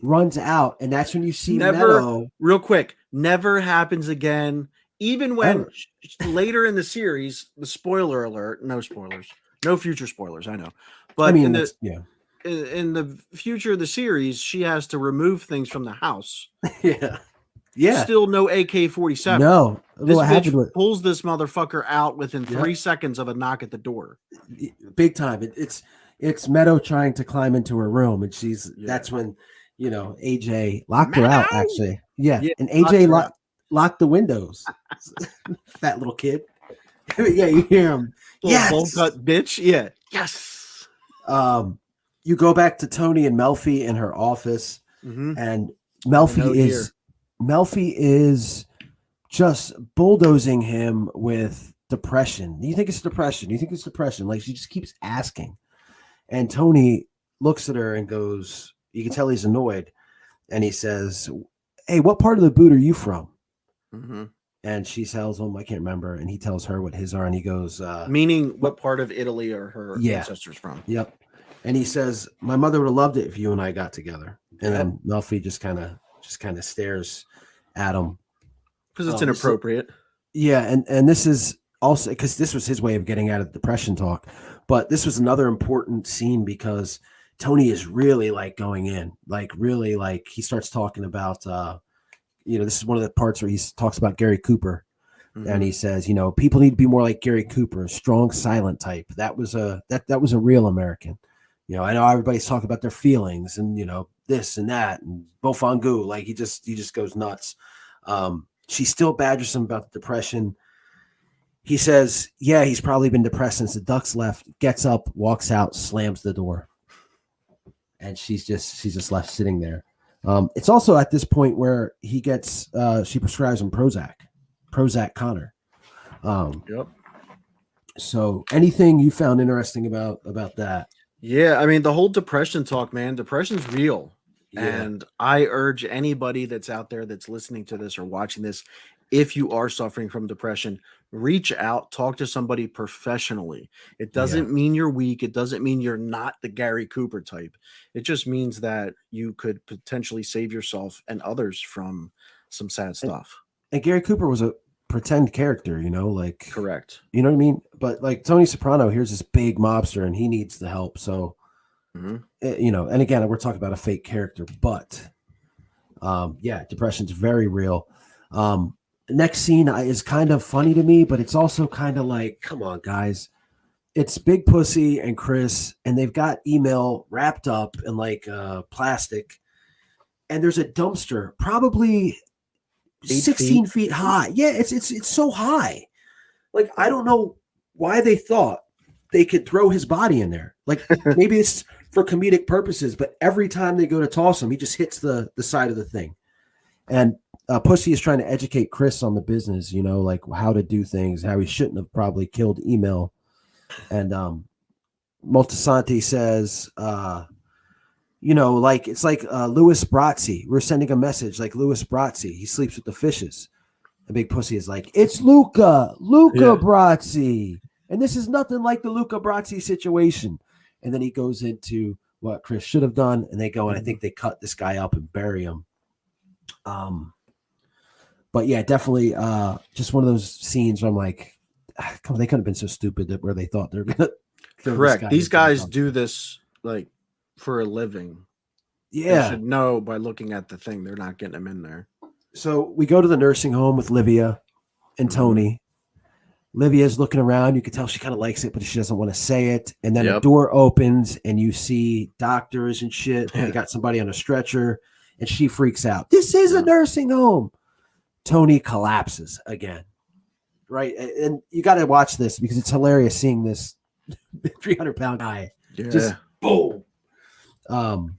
runs out, and that's when you see Meadow. Real quick, never happens again. Even when later in the series, the spoiler alert, no spoilers, no future spoilers, I know. But I mean, in the future of the series, she has to remove things from the house. Yeah. Still no AK-47. No. This bitch pulls this motherfucker out within 3 seconds of a knock at the door. Big time. It's Meadow trying to climb into her room, and that's when AJ locked her out. Actually, and AJ locked the windows. Fat little kid. Yeah, you hear him. Bowl cut bitch. Yeah. Yes. You go back to Tony and Melfi in her office, and Melfi is just bulldozing him with depression. Do you think it's depression? Do you think it's depression? Like, she just keeps asking. And Tony looks at her and goes, you can tell he's annoyed. And he says, "Hey, what part of the boot are you from?" And she tells him, I can't remember. And he tells her what his are. And he goes, meaning what part of Italy are her ancestors from? Yep. And he says, "My mother would have loved it if you and I got together." And then Melfi just kind of stares at him because it's inappropriate. And this is also because this was his way of getting out of the depression talk, but this was another important scene because Tony is really like going in, like really like he starts talking about this is one of the parts where he talks about Gary Cooper, and he says, people need to be more like Gary Cooper, strong silent type. That was a real American. I know everybody's talking about their feelings and this and that and Bofangu, like he just goes nuts. She still badgers him about the depression. He says, yeah, he's probably been depressed since the Ducks left, gets up, walks out, slams the door. And she's just left sitting there. It's also at this point where he gets she prescribes him Prozac Connor. So anything you found interesting about that? Yeah, I mean, the whole depression talk, man, depression's real. And I urge anybody that's out there that's listening to this or watching this, if you are suffering from depression, reach out, talk to somebody professionally. It doesn't mean you're weak. It doesn't mean you're not the Gary Cooper type. It just means that you could potentially save yourself and others from some sad stuff. And Gary Cooper was a pretend character, like correct. You know what I mean? But like Tony Soprano, here's this big mobster and he needs the help. So, and again, we're talking about a fake character, but depression's very real. Next scene is kind of funny to me, but it's also kind of like, come on, guys. It's Big Pussy and Chris, and they've got email wrapped up in like plastic, and there's a dumpster, probably 16 feet high. Yeah, it's so high. Like, I don't know why they thought they could throw his body in there. Like, maybe it's for comedic purposes, but every time they go to toss him, he just hits the side of the thing. And Pussy is trying to educate Chris on the business, like how to do things, how he shouldn't have probably killed email. And Moltisanti says, like it's like Louis Brazzi. We're sending a message like Louis Brazzi. He sleeps with the fishes. The Big Pussy is like, it's Luca Brazzi. And this is nothing like the Luca Brazzi situation. And then he goes into what Chris should have done. And they go, and I think they cut this guy up and bury him. But yeah, definitely just one of those scenes where I'm like, come on, they couldn't have been so stupid that where they thought they're gonna correct. These guys do this like for a living. Yeah. They should know by looking at the thing, they're not getting them in there. So we go to the nursing home with Livia and Tony. Livia's looking around. You can tell she kind of likes it, but she doesn't want to say it. And then the door opens and you see doctors and shit. They got somebody on a stretcher and she freaks out. This is a nursing home. Tony collapses again. Right. And you got to watch this because it's hilarious seeing this 300-pound guy just boom. So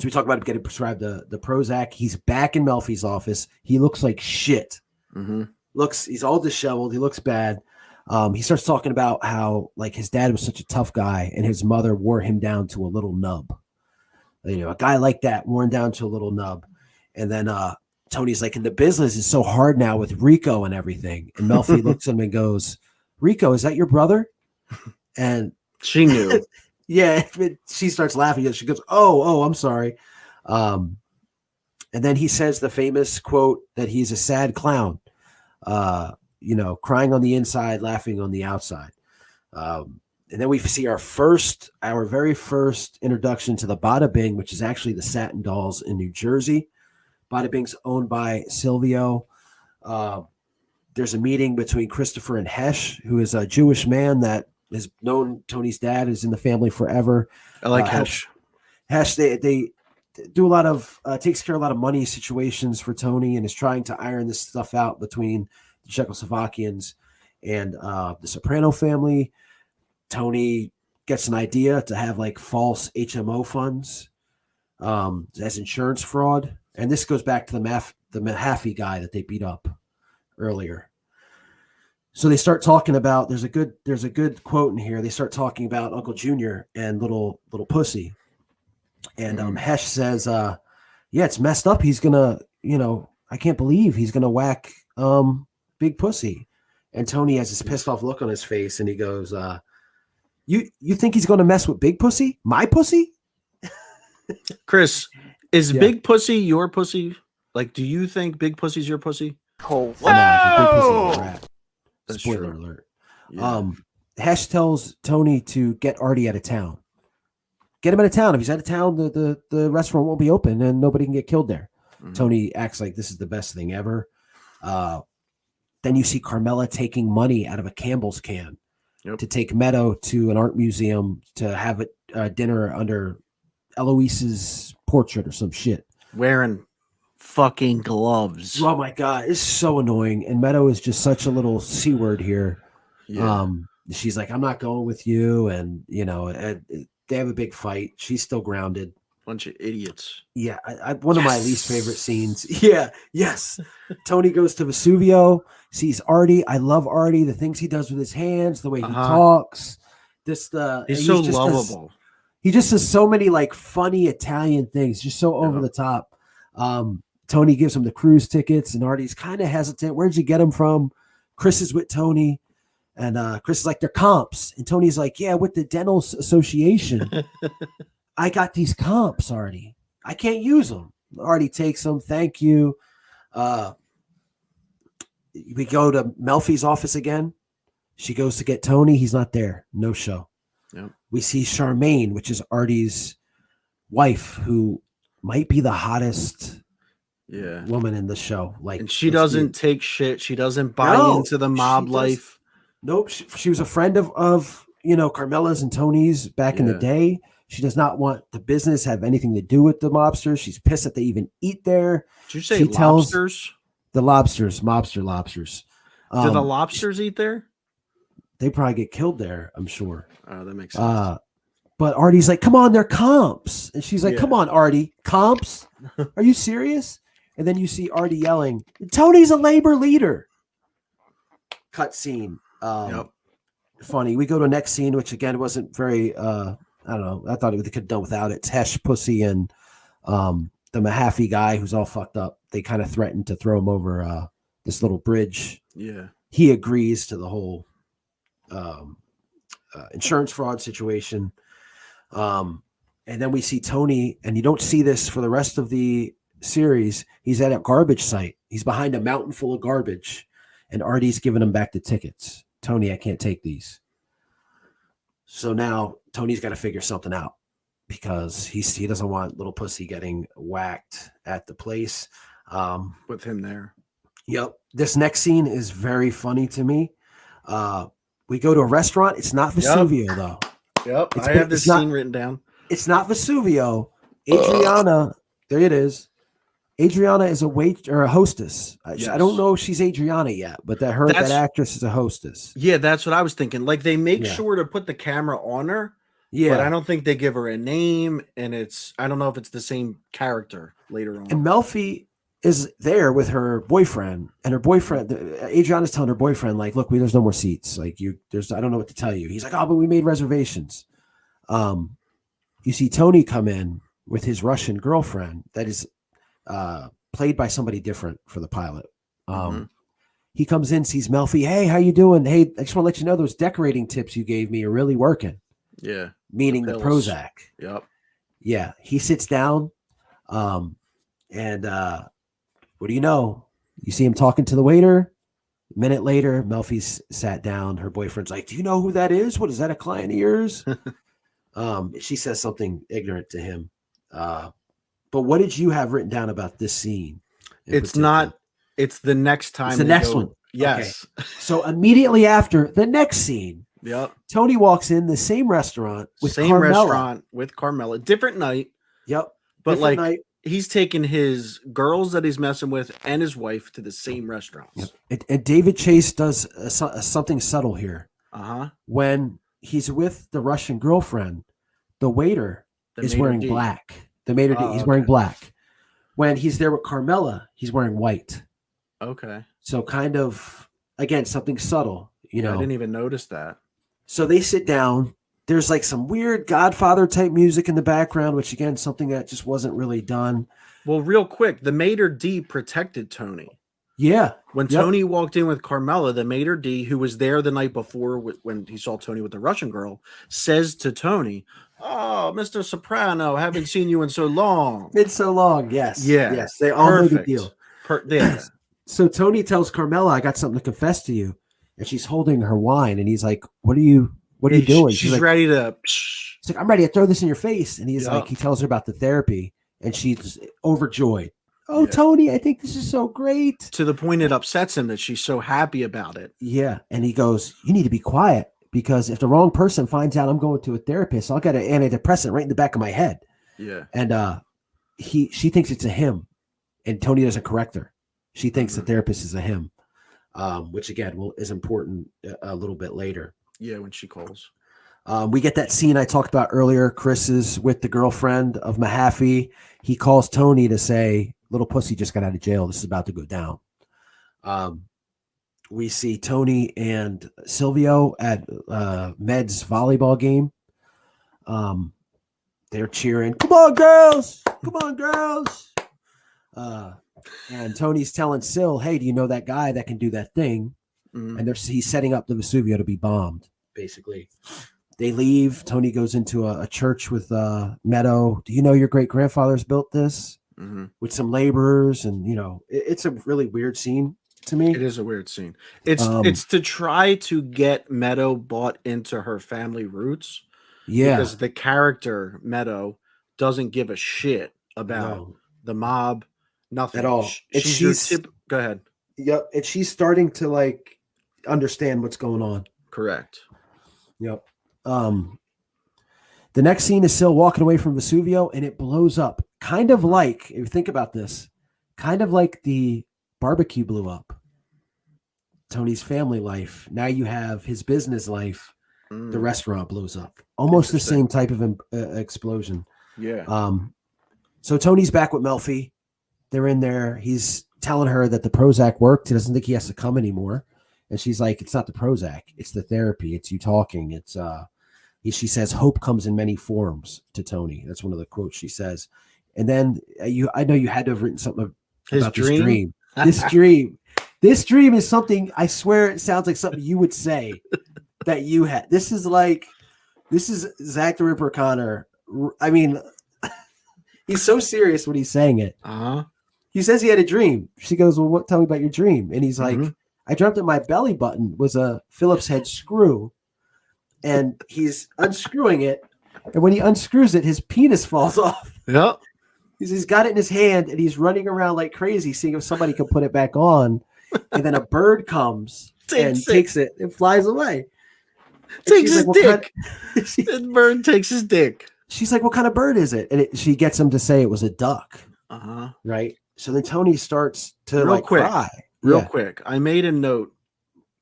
we talk about him getting prescribed the Prozac. He's back in Melfi's office. He looks like shit. He's all disheveled. He looks bad. He starts talking about how like his dad was such a tough guy and his mother wore him down to a little nub. A guy like that worn down to a little nub. And then Tony's like, and the business is so hard now with Rico and everything. And Melfi looks at him and goes, Rico, is that your brother? And she knew. Yeah, she starts laughing. She goes, oh, I'm sorry. And then he says the famous quote that he's a sad clown, crying on the inside, laughing on the outside. And then we see our very first introduction to the Bada Bing, which is actually the Satin Dolls in New Jersey. Bada Bing's owned by Silvio. There's a meeting between Christopher and Hesh, who is a Jewish man that has known Tony's dad, is in the family forever. I like Hesh. Hesh, they do a lot of takes care of a lot of money situations for Tony and is trying to iron this stuff out between the Czechoslovakians and the Soprano family. Tony gets an idea to have like false HMO funds as insurance fraud. And this goes back to the Mahaffey guy that they beat up earlier. So they start talking about, there's a good quote in here. They start talking about Uncle Junior and little Pussy. And Hesh says, it's messed up. He's gonna, I can't believe he's gonna whack Big Pussy. And Tony has this pissed off look on his face and he goes, you think he's gonna mess with Big Pussy? My pussy? Chris, is Big Pussy your pussy? Like, do you think Big Pussy's your pussy? Oh, no, Big Pussy's a rat. That's Spoiler true. alert. Yeah. Hesh tells Tony to get Artie out of town. Get him out of town. If he's out of town, the restaurant won't be open and nobody can get killed there. Tony acts like this is the best thing ever. Then you see Carmela taking money out of a Campbell's can to take Meadow to an art museum to have a dinner under Eloise's portrait or some shit. Wearing fucking gloves. Oh my God, it's so annoying. And Meadow is just such a little C word here. Yeah. She's like, I'm not going with you. And, they have a big fight. She's still grounded. Bunch of idiots. Yeah. One of my least favorite scenes. Yeah. Yes. Tony goes to Vesuvio, sees Artie. I love Artie. The things he does with his hands, the way he talks. He's so lovable. He just says so many like funny Italian things, just so over the top. Tony gives him the cruise tickets, and Artie's kind of hesitant. Where'd you get them from? Chris is with Tony, and Chris is like, they're comps. And Tony's like, yeah, with the Dental Association. I got these comps, Artie. I can't use them. Artie takes them. Thank you. We go to Melfi's office again. She goes to get Tony. He's not there. No show. Yep. We see Charmaine, which is Artie's wife, who might be the hottest woman in the show. Like, and she doesn't take shit. She doesn't buy into the mob life. Nope. She was a friend of Carmela's and Tony's back in the day. She does not want the business have anything to do with the mobsters. She's pissed that they even eat there. Did you say lobsters? The lobsters, mobster lobsters. Do the lobsters eat there? They probably get killed there, I'm sure. Oh, that makes sense. But Artie's like, come on, they're comps. And she's like, come on, Artie, comps? Are you serious? And then you see Artie yelling, Tony's a labor leader. Cut scene. Funny. We go to next scene, which again wasn't very, I don't know. I thought they could have done without it. Tesh, Pussy, and the Mahaffey guy who's all fucked up. They kind of threatened to throw him over this little bridge. Yeah. He agrees to the whole insurance fraud situation. And then we see Tony, and you don't see this for the rest of the series. He's at a garbage site. He's behind a mountain full of garbage, and Artie's giving him back the tickets. Tony, I can't take these. So now Tony's got to figure something out because he doesn't want little Pussy getting whacked at the place. With him there. Yep. This next scene is very funny to me. We go to a restaurant. It's not Vesuvio, though. Yep. I have this scene written down. It's not Vesuvio. Adriana, there it is. Adriana is a wait or a hostess. Yes. I don't know if she's Adriana yet, but that actress is a hostess. Yeah, that's what I was thinking. Like, they make sure to put the camera on her. Yeah. But I don't think they give her a name, and I don't know if it's the same character later on. And Melfi is there with her boyfriend, and her boyfriend, Adriana's telling her boyfriend, like, look, there's no more seats. Like, I don't know what to tell you. He's like, oh, but we made reservations. You see Tony come in with his Russian girlfriend that is played by somebody different for the pilot. He comes in, sees Melfi. Hey, how you doing? Hey, I just want to let you know those decorating tips you gave me are really working. Yeah. Meaning the Prozac. Yep. Yeah. He sits down, and what do you know? You see him talking to the waiter. A minute later, Melfi's sat down. Her boyfriend's like, do you know who that is? What is that, a client of yours? She says something ignorant to him. But what did you have written down about this scene? It's the next time. It's the next one. Yes. Okay. So immediately after the next scene, Tony walks in the same restaurant with Carmela. Different night. Yep. But different night. He's taking his girls that he's messing with and his wife to the same restaurants. Yep. And David Chase does something subtle here. When he's with the Russian girlfriend, the waiter is wearing black. The maitre d', he's wearing black. When he's there with Carmela, he's wearing white. Okay. So kind of, again, something subtle, I didn't even notice that. So they sit down. There's like some weird Godfather type music in the background, which again, something that just wasn't really done. Well, real quick, the maitre d' protected Tony. Yeah. When Tony walked in with Carmela, the maitre d', who was there the night before when he saw Tony with the Russian girl, says to Tony, oh, Mr. Soprano, haven't seen you in so long. It's so long. Yes. Yeah. Yes. They all know the deal. Yes. So Tony tells Carmela, I got something to confess to you. And she's holding her wine. And he's like, what are you doing? She's like, ready to. She's like, I'm ready to throw this in your face. And he's like, he tells her about the therapy. And she's overjoyed. Oh, Tony, I think this is so great. To the point it upsets him that she's so happy about it. Yeah. And he goes, you need to be quiet. Because if the wrong person finds out I'm going to a therapist, I'll get an antidepressant right in the back of my head. Yeah. And she thinks it's a him, and Tony doesn't correct her. She thinks the therapist is a him, which again is important a little bit later. Yeah, when she calls. We get that scene I talked about earlier. Chris is with the girlfriend of Mahaffey. He calls Tony to say, little Pussy just got out of jail. This is about to go down. We see Tony and Silvio at Med's volleyball game. they're cheering, "Come on, girls! Come on, girls!" And Tony's telling Syl, "Hey, do you know that guy that can do that thing?" And he's setting up the Vesuvio to be bombed. Basically, they leave. Tony goes into a church with Meadow. "Do you know your great grandfather's built this?" With some laborers, and it's a really weird scene to me. It is a weird scene. It's to try to get Meadow bought into her family roots. Yeah, because the character Meadow doesn't give a shit about the mob, nothing at all. Go ahead. Yep, and she's starting to like understand what's going on. Correct. Yep. The next scene is Syl walking away from Vesuvio, and it blows up. Kind of like, if you think about this, kind of like the barbecue blew up. Tony's family life. Now you have his business life. The restaurant blows up. Almost the same type of explosion. Yeah. So Tony's back with Melfi. They're in there. He's telling her that the Prozac worked. He doesn't think he has to come anymore. And she's like, "It's not the Prozac. It's the therapy. It's you talking. It's she says, "Hope comes in many forms" to Tony. That's one of the quotes she says. And then I know you had to have written something about this dream. This dream is something, I swear it sounds like something you would say that you had. This is Zac the Ripper Connor. I mean, he's so serious when he's saying it. He says he had a dream. She goes, "Well, tell me about your dream." And he's like, "I dreamt that my belly button was a Phillips head screw." And he's unscrewing it. And when he unscrews it, his penis falls off. Yep. He's got it in his hand, and he's running around like crazy, seeing if somebody can put it back on. And then a bird comes and takes it and flies away. Takes his dick. The bird takes his dick. She's like, "What kind of bird is it?" And she gets him to say it was a duck. Right. So then Tony starts to cry. Real quick. I made a note,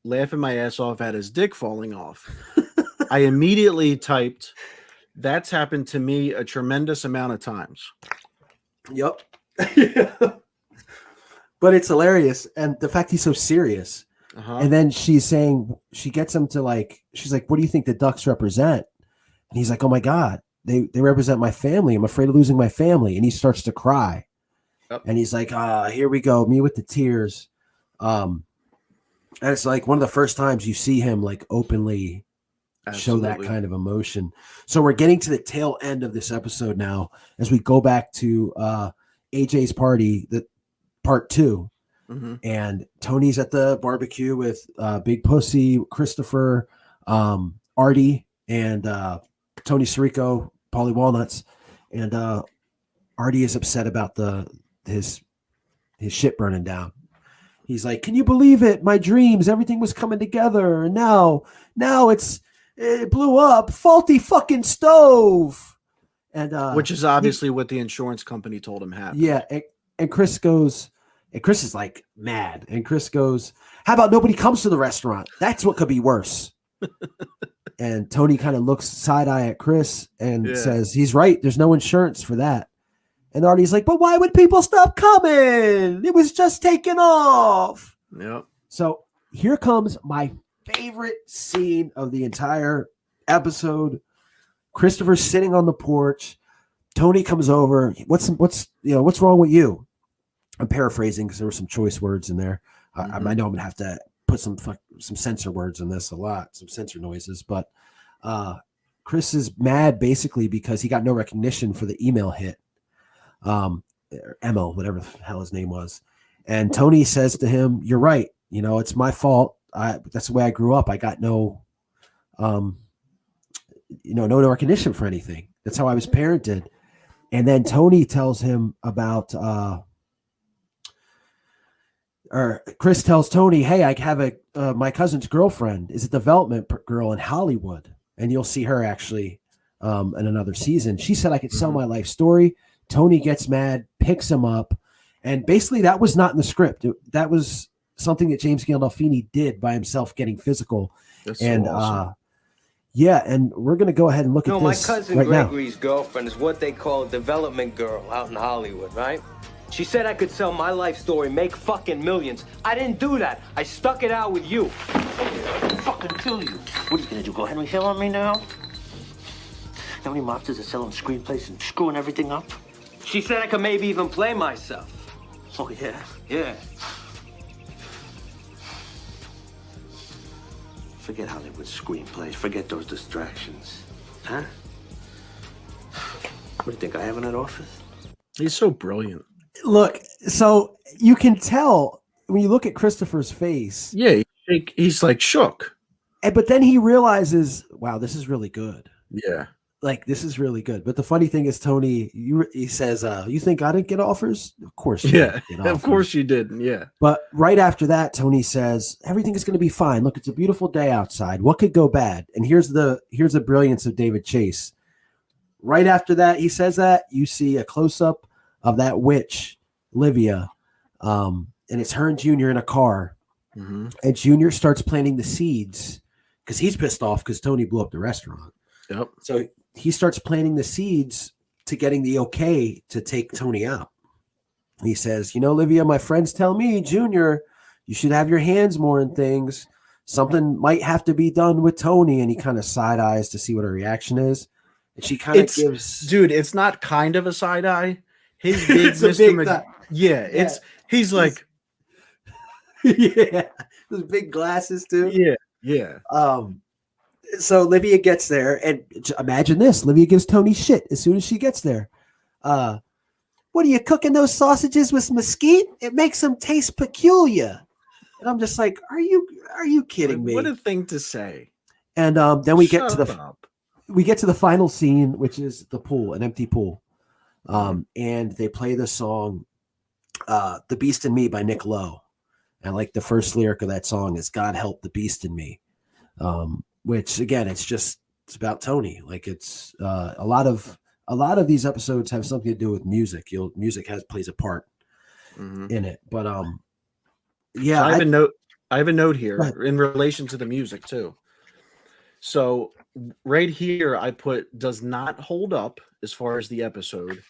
laughing my ass off at his dick falling off. I immediately typed, "That's happened to me a tremendous amount of times." Yep. But it's hilarious. And the fact he's so serious. And then she's saying, she gets him to she's like, "What do you think the ducks represent?" And he's like, "Oh my God, they represent my family. I'm afraid of losing my family." And he starts to cry. And he's like, "Here we go. Me with the tears." And it's like one of the first times you see him openly show that kind of emotion. So we're getting to the tail end of this episode now as we go back to AJ's party, the part 2. And Tony's at the barbecue with Big Pussy, Christopher, Artie, and Tony Sirico, Paulie Walnuts. And Artie is upset about his shit burning down. He's like, "Can you believe it? My dreams, everything was coming together. And now it blew up. Faulty fucking stove." And which is obviously what the insurance company told him happened. Yeah. And Chris goes, and Chris is like mad. And Chris goes, "How about nobody comes to the restaurant? That's what could be worse." And Tony kind of looks side eye at Chris and says, "He's right. There's no insurance for that." And Artie's like, "But why would people stop coming? It was just taken off." Yep. So here comes my favorite scene of the entire episode. Christopher's sitting on the porch. Tony comes over. What's wrong with you? I'm paraphrasing because there were some choice words in there. I know I'm gonna have to put some censor words in this, some censor noises. But Chris is mad basically because he got no recognition for the email hit. Emo, whatever the hell his name was. And Tony says to him, "You're right. It's my fault. That's the way I grew up. I got no recognition for anything. That's how I was parented." And then Tony tells him about, or Chris tells Tony, "Hey, I have my cousin's girlfriend is a development girl in Hollywood, and you'll see her actually in another season. She said I could sell my life story." Tony gets mad, picks him up, and basically that was not in the script. That was something that James Gandolfini did by himself, getting physical. That's and so awesome. And we're gonna go ahead and look at this. My cousin right Gregory's girlfriend is what they call a development girl out in Hollywood, right? She said I could sell my life story, make fucking millions. I didn't do that. I stuck it out with you. I'll fucking kill you. What are you gonna do? Go Henry Hill on me now? know any mobsters are selling screenplays and screwing everything up? She said I could maybe even play myself. Oh, yeah. Yeah. Forget Hollywood screenplays. Forget those distractions. Huh? What do you think I have in that office? He's so brilliant. Look, so you can tell when you look at Christopher's face. Yeah, he's like shook. But then he realizes, wow, this is really good. Yeah. Like, this is really good. But the funny thing is, Tony, he says, you think I didn't get offers? Of course. Yeah, of course you did. Yeah. But right after that, Tony says, everything is going to be fine. Look, it's a beautiful day outside. What could go bad? And here's the brilliance of David Chase. Right after that, he says that, you see a close-up of that witch, Livia, and it's her and Junior in a car. Mm-hmm. And Junior starts planting the seeds because he's pissed off because Tony blew up the restaurant. Yep. So he starts planting the seeds to getting the okay to take Tony out. He says, Livia, my friends tell me, Junior, you should have your hands more in things. Something might have to be done with Tony. And he kind of side eyes to see what her reaction is. And she kind of gives, dude, it's not kind of a side eye. His big Mr. He's like, yeah, those big glasses too. Yeah. So Livia gets there, and imagine this: Livia gives Tony shit as soon as she gets there. What are you cooking those sausages with mesquite? It makes them taste peculiar. And I'm just like, are you kidding me? What a thing to say. And then we get to the final scene, which is the pool, an empty pool. And they play the song "The Beast in Me" by Nick Lowe. And like the first lyric of that song is "God help the beast in me," which again, it's about Tony. Like it's a lot of these episodes have something to do with music. Music plays a part in it. But yeah, so I have a note here in relation to the music too. So right here, I put does not hold up as far as the episode.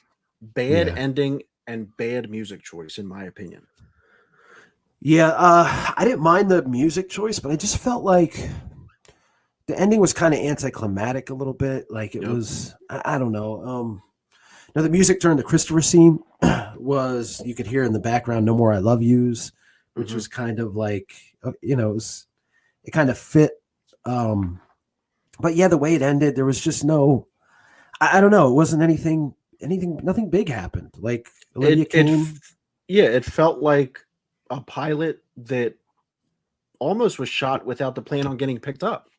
Bad ending and bad music choice, in my opinion. Yeah, I didn't mind the music choice, but I just felt like the ending was kind of anticlimactic a little bit. Like it was, I don't know. Now the music during the Christopher scene was, you could hear in the background, "No More I Love Yous," which was kind of like, it kind of fit. But yeah, the way it ended, there was just no, I don't know. It wasn't nothing big happened. Like Olivia came. It felt like a pilot that almost was shot without the plan on getting picked up.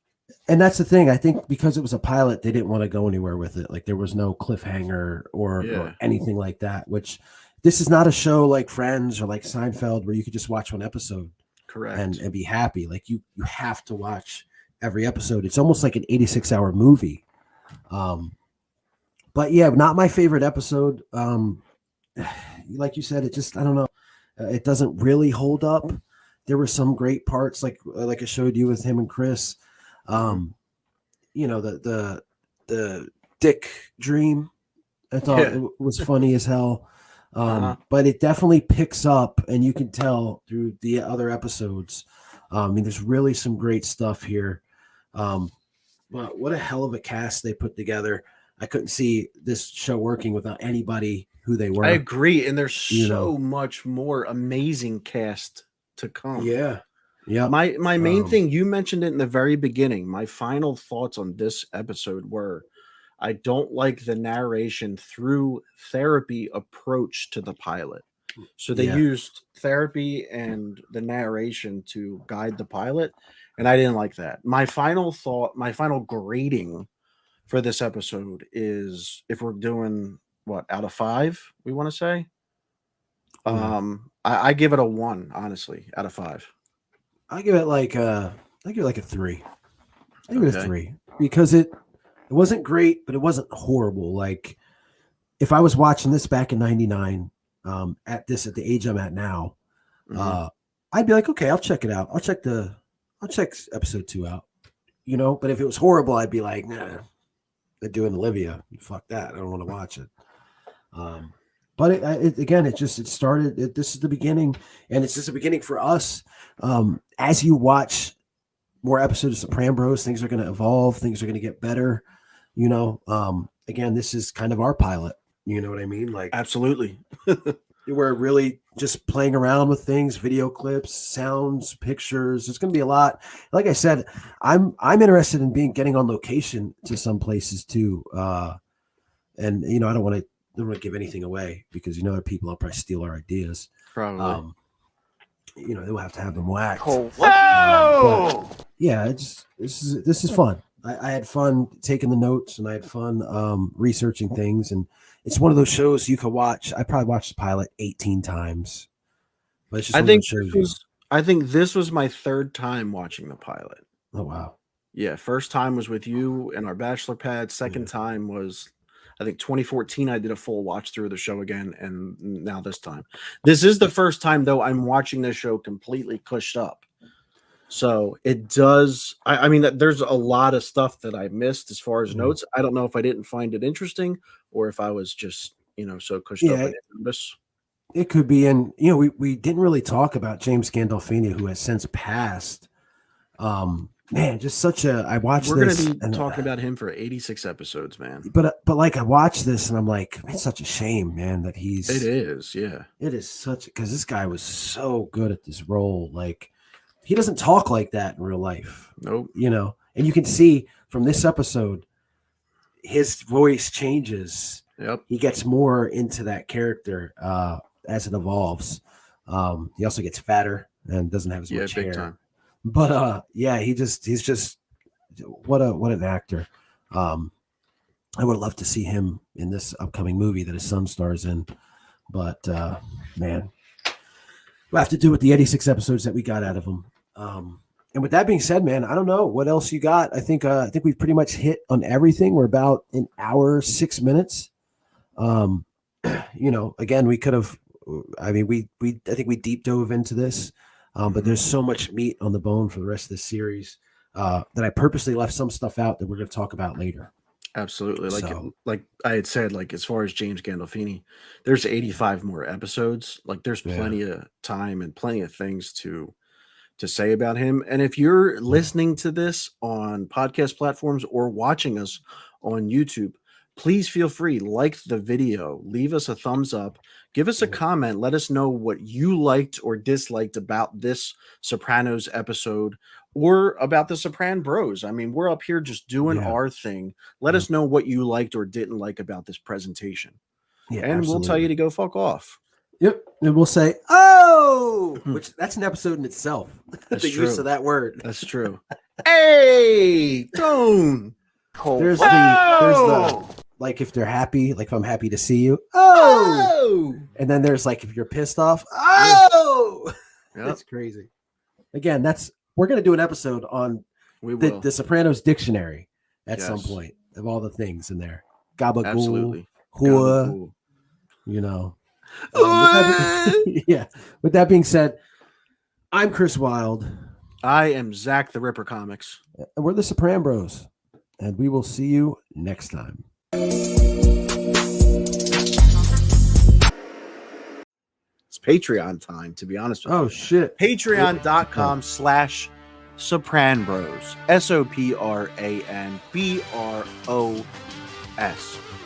And that's the thing. I think because it was a pilot, they didn't want to go anywhere with it. Like there was no cliffhanger or anything like that, which this is not a show like Friends or like Seinfeld where you could just watch one episode. Correct. And be happy. Like you have to watch every episode. It's almost like an 86-hour movie. But yeah, not my favorite episode. Like you said, it just, I don't know. It doesn't really hold up. There were some great parts, like I showed you with him and Chris. The Dick dream. I thought it was funny as hell. But it definitely picks up, and you can tell through the other episodes. I mean, there's really some great stuff here. But what a hell of a cast they put together. I couldn't see this show working without anybody who they were. I agree, and there's so much more amazing cast to come. Yeah. My main thing, you mentioned it in the very beginning. My final thoughts on this episode were, I don't like the narration through therapy approach to the pilot. So they used therapy and the narration to guide the pilot, and I didn't like that. My final grading for this episode is, if we're doing what, out of 5, we want to say, I give it a 1, honestly, out of 5. I give it like a 3. I give it a 3 because it wasn't great, but it wasn't horrible. Like if I was watching this back in '99, at the age I'm at now, I'd be like, okay, I'll check it out. I'll check episode 2 out, But if it was horrible, I'd be like, nah, they're doing Olivia. Fuck that. I don't want to watch it. But it started. This is the beginning, and it's just the beginning for us. As you watch more episodes of Sopran'Bros, things are going to evolve. Things are going to get better. Again, this is kind of our pilot. You know what I mean? Like, Absolutely. we're really just playing around with things, video clips, sounds, pictures. It's going to be a lot. Like I said, I'm interested in getting on location to some places too. And I don't want to give anything away because other people will probably steal our ideas. Probably. They'll have to have them whacked. Oh, But, yeah, this is fun. I had fun taking the notes, and I had fun researching things. And it's one of those shows you could watch. I probably watched the pilot 18 times. But it's just I think this was my third time watching the pilot. Oh wow! Yeah, first time was with you and our bachelor pad. Second time was, I think, 2014. I did a full watch through of the show again, and now this time. This is the first time though I'm watching this show completely cushed up. So it does. I mean, there's a lot of stuff that I missed as far as notes. I don't know if I didn't find it interesting or if I was just so cushed up. I didn't notice. It could be. And we didn't really talk about James Gandolfini, who has since passed. Man, just such a. I watched. We're this going to be talking about him for 86 episodes, man. But like I watched this and I'm like, it's such a shame, man, that he's. It is, yeah. It is such because this guy was so good at this role. Like, he doesn't talk like that in real life. Nope. And you can see from this episode, his voice changes. Yep. He gets more into that character as it evolves. He also gets fatter and doesn't have as much big hair. Time. But he's just what an actor. I would love to see him in this upcoming movie that his son stars in. But man, we'll have to do with the 86 episodes that we got out of him. And with that being said, man, I don't know what else you got. I think we've pretty much hit on everything. We're about an hour, 6 minutes. Again, we could have. I mean, I think we deep dove into this. But there's so much meat on the bone for the rest of this series that I purposely left some stuff out that we're going to talk about later. Absolutely. Like I had said, like as far as James Gandolfini, there's 85 more episodes. Like there's plenty of time and plenty of things to say about him. And if you're listening to this on podcast platforms or watching us on YouTube, please feel free, like the video, leave us a thumbs up, give us a comment, let us know what you liked or disliked about this Sopranos episode or about the Sopran'Bros. I mean, we're up here just doing our thing. Let us know what you liked or didn't like about this presentation. Yeah, and absolutely. We'll tell you to go fuck off. Yep. And we'll say, oh, which that's an episode in itself. That's the true. Use of that word. That's true. Hey, don't. There's the like if they're happy, like if I'm happy to see you. Oh. And then there's like if you're pissed off. Oh. Yep. That's crazy. Again, we're going to do an episode on the Sopranos dictionary at some point of all the things in there. Gabagool. Absolutely. Hua. With that being said, I'm Chris Wylde. I am Zac The Ripper Comics. And we're the Sopran'Bros. And we will see you next time. It's Patreon time, to be honest with you. Oh, shit. Patreon.com/Sopran'Bros. SOPRANBROS.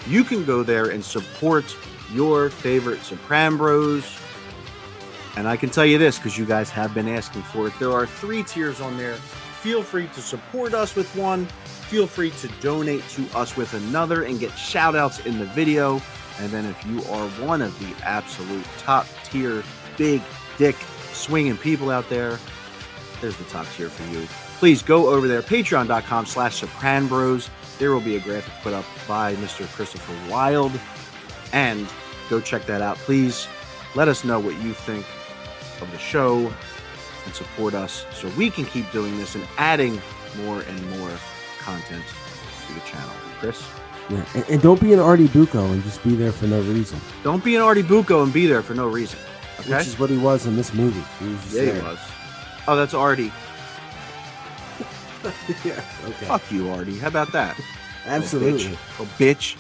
You can go there and support your favorite Sopran'Bros. And I can tell you this, because you guys have been asking for it. There are 3 tiers on there. Feel free to support us with one. Feel free to donate to us with another and get shout outs in the video. And then if you are one of the absolute top tier, big dick swinging people out there, there's the top tier for you. Please go over there, patreon.com/Sopran'Bros. There will be a graphic put up by Mr. Christopher Wylde. And go check that out. Please let us know what you think of the show and support us so we can keep doing this and adding more and more content to the channel. Chris? Yeah, and don't be an Artie Bucco and just be there for no reason. Don't be an Artie Bucco and be there for no reason. Okay? Which is what he was in this movie. He was just there. He was. Oh, that's Artie. Yeah, okay. Fuck you, Artie. How about that? Absolutely. Oh, bitch.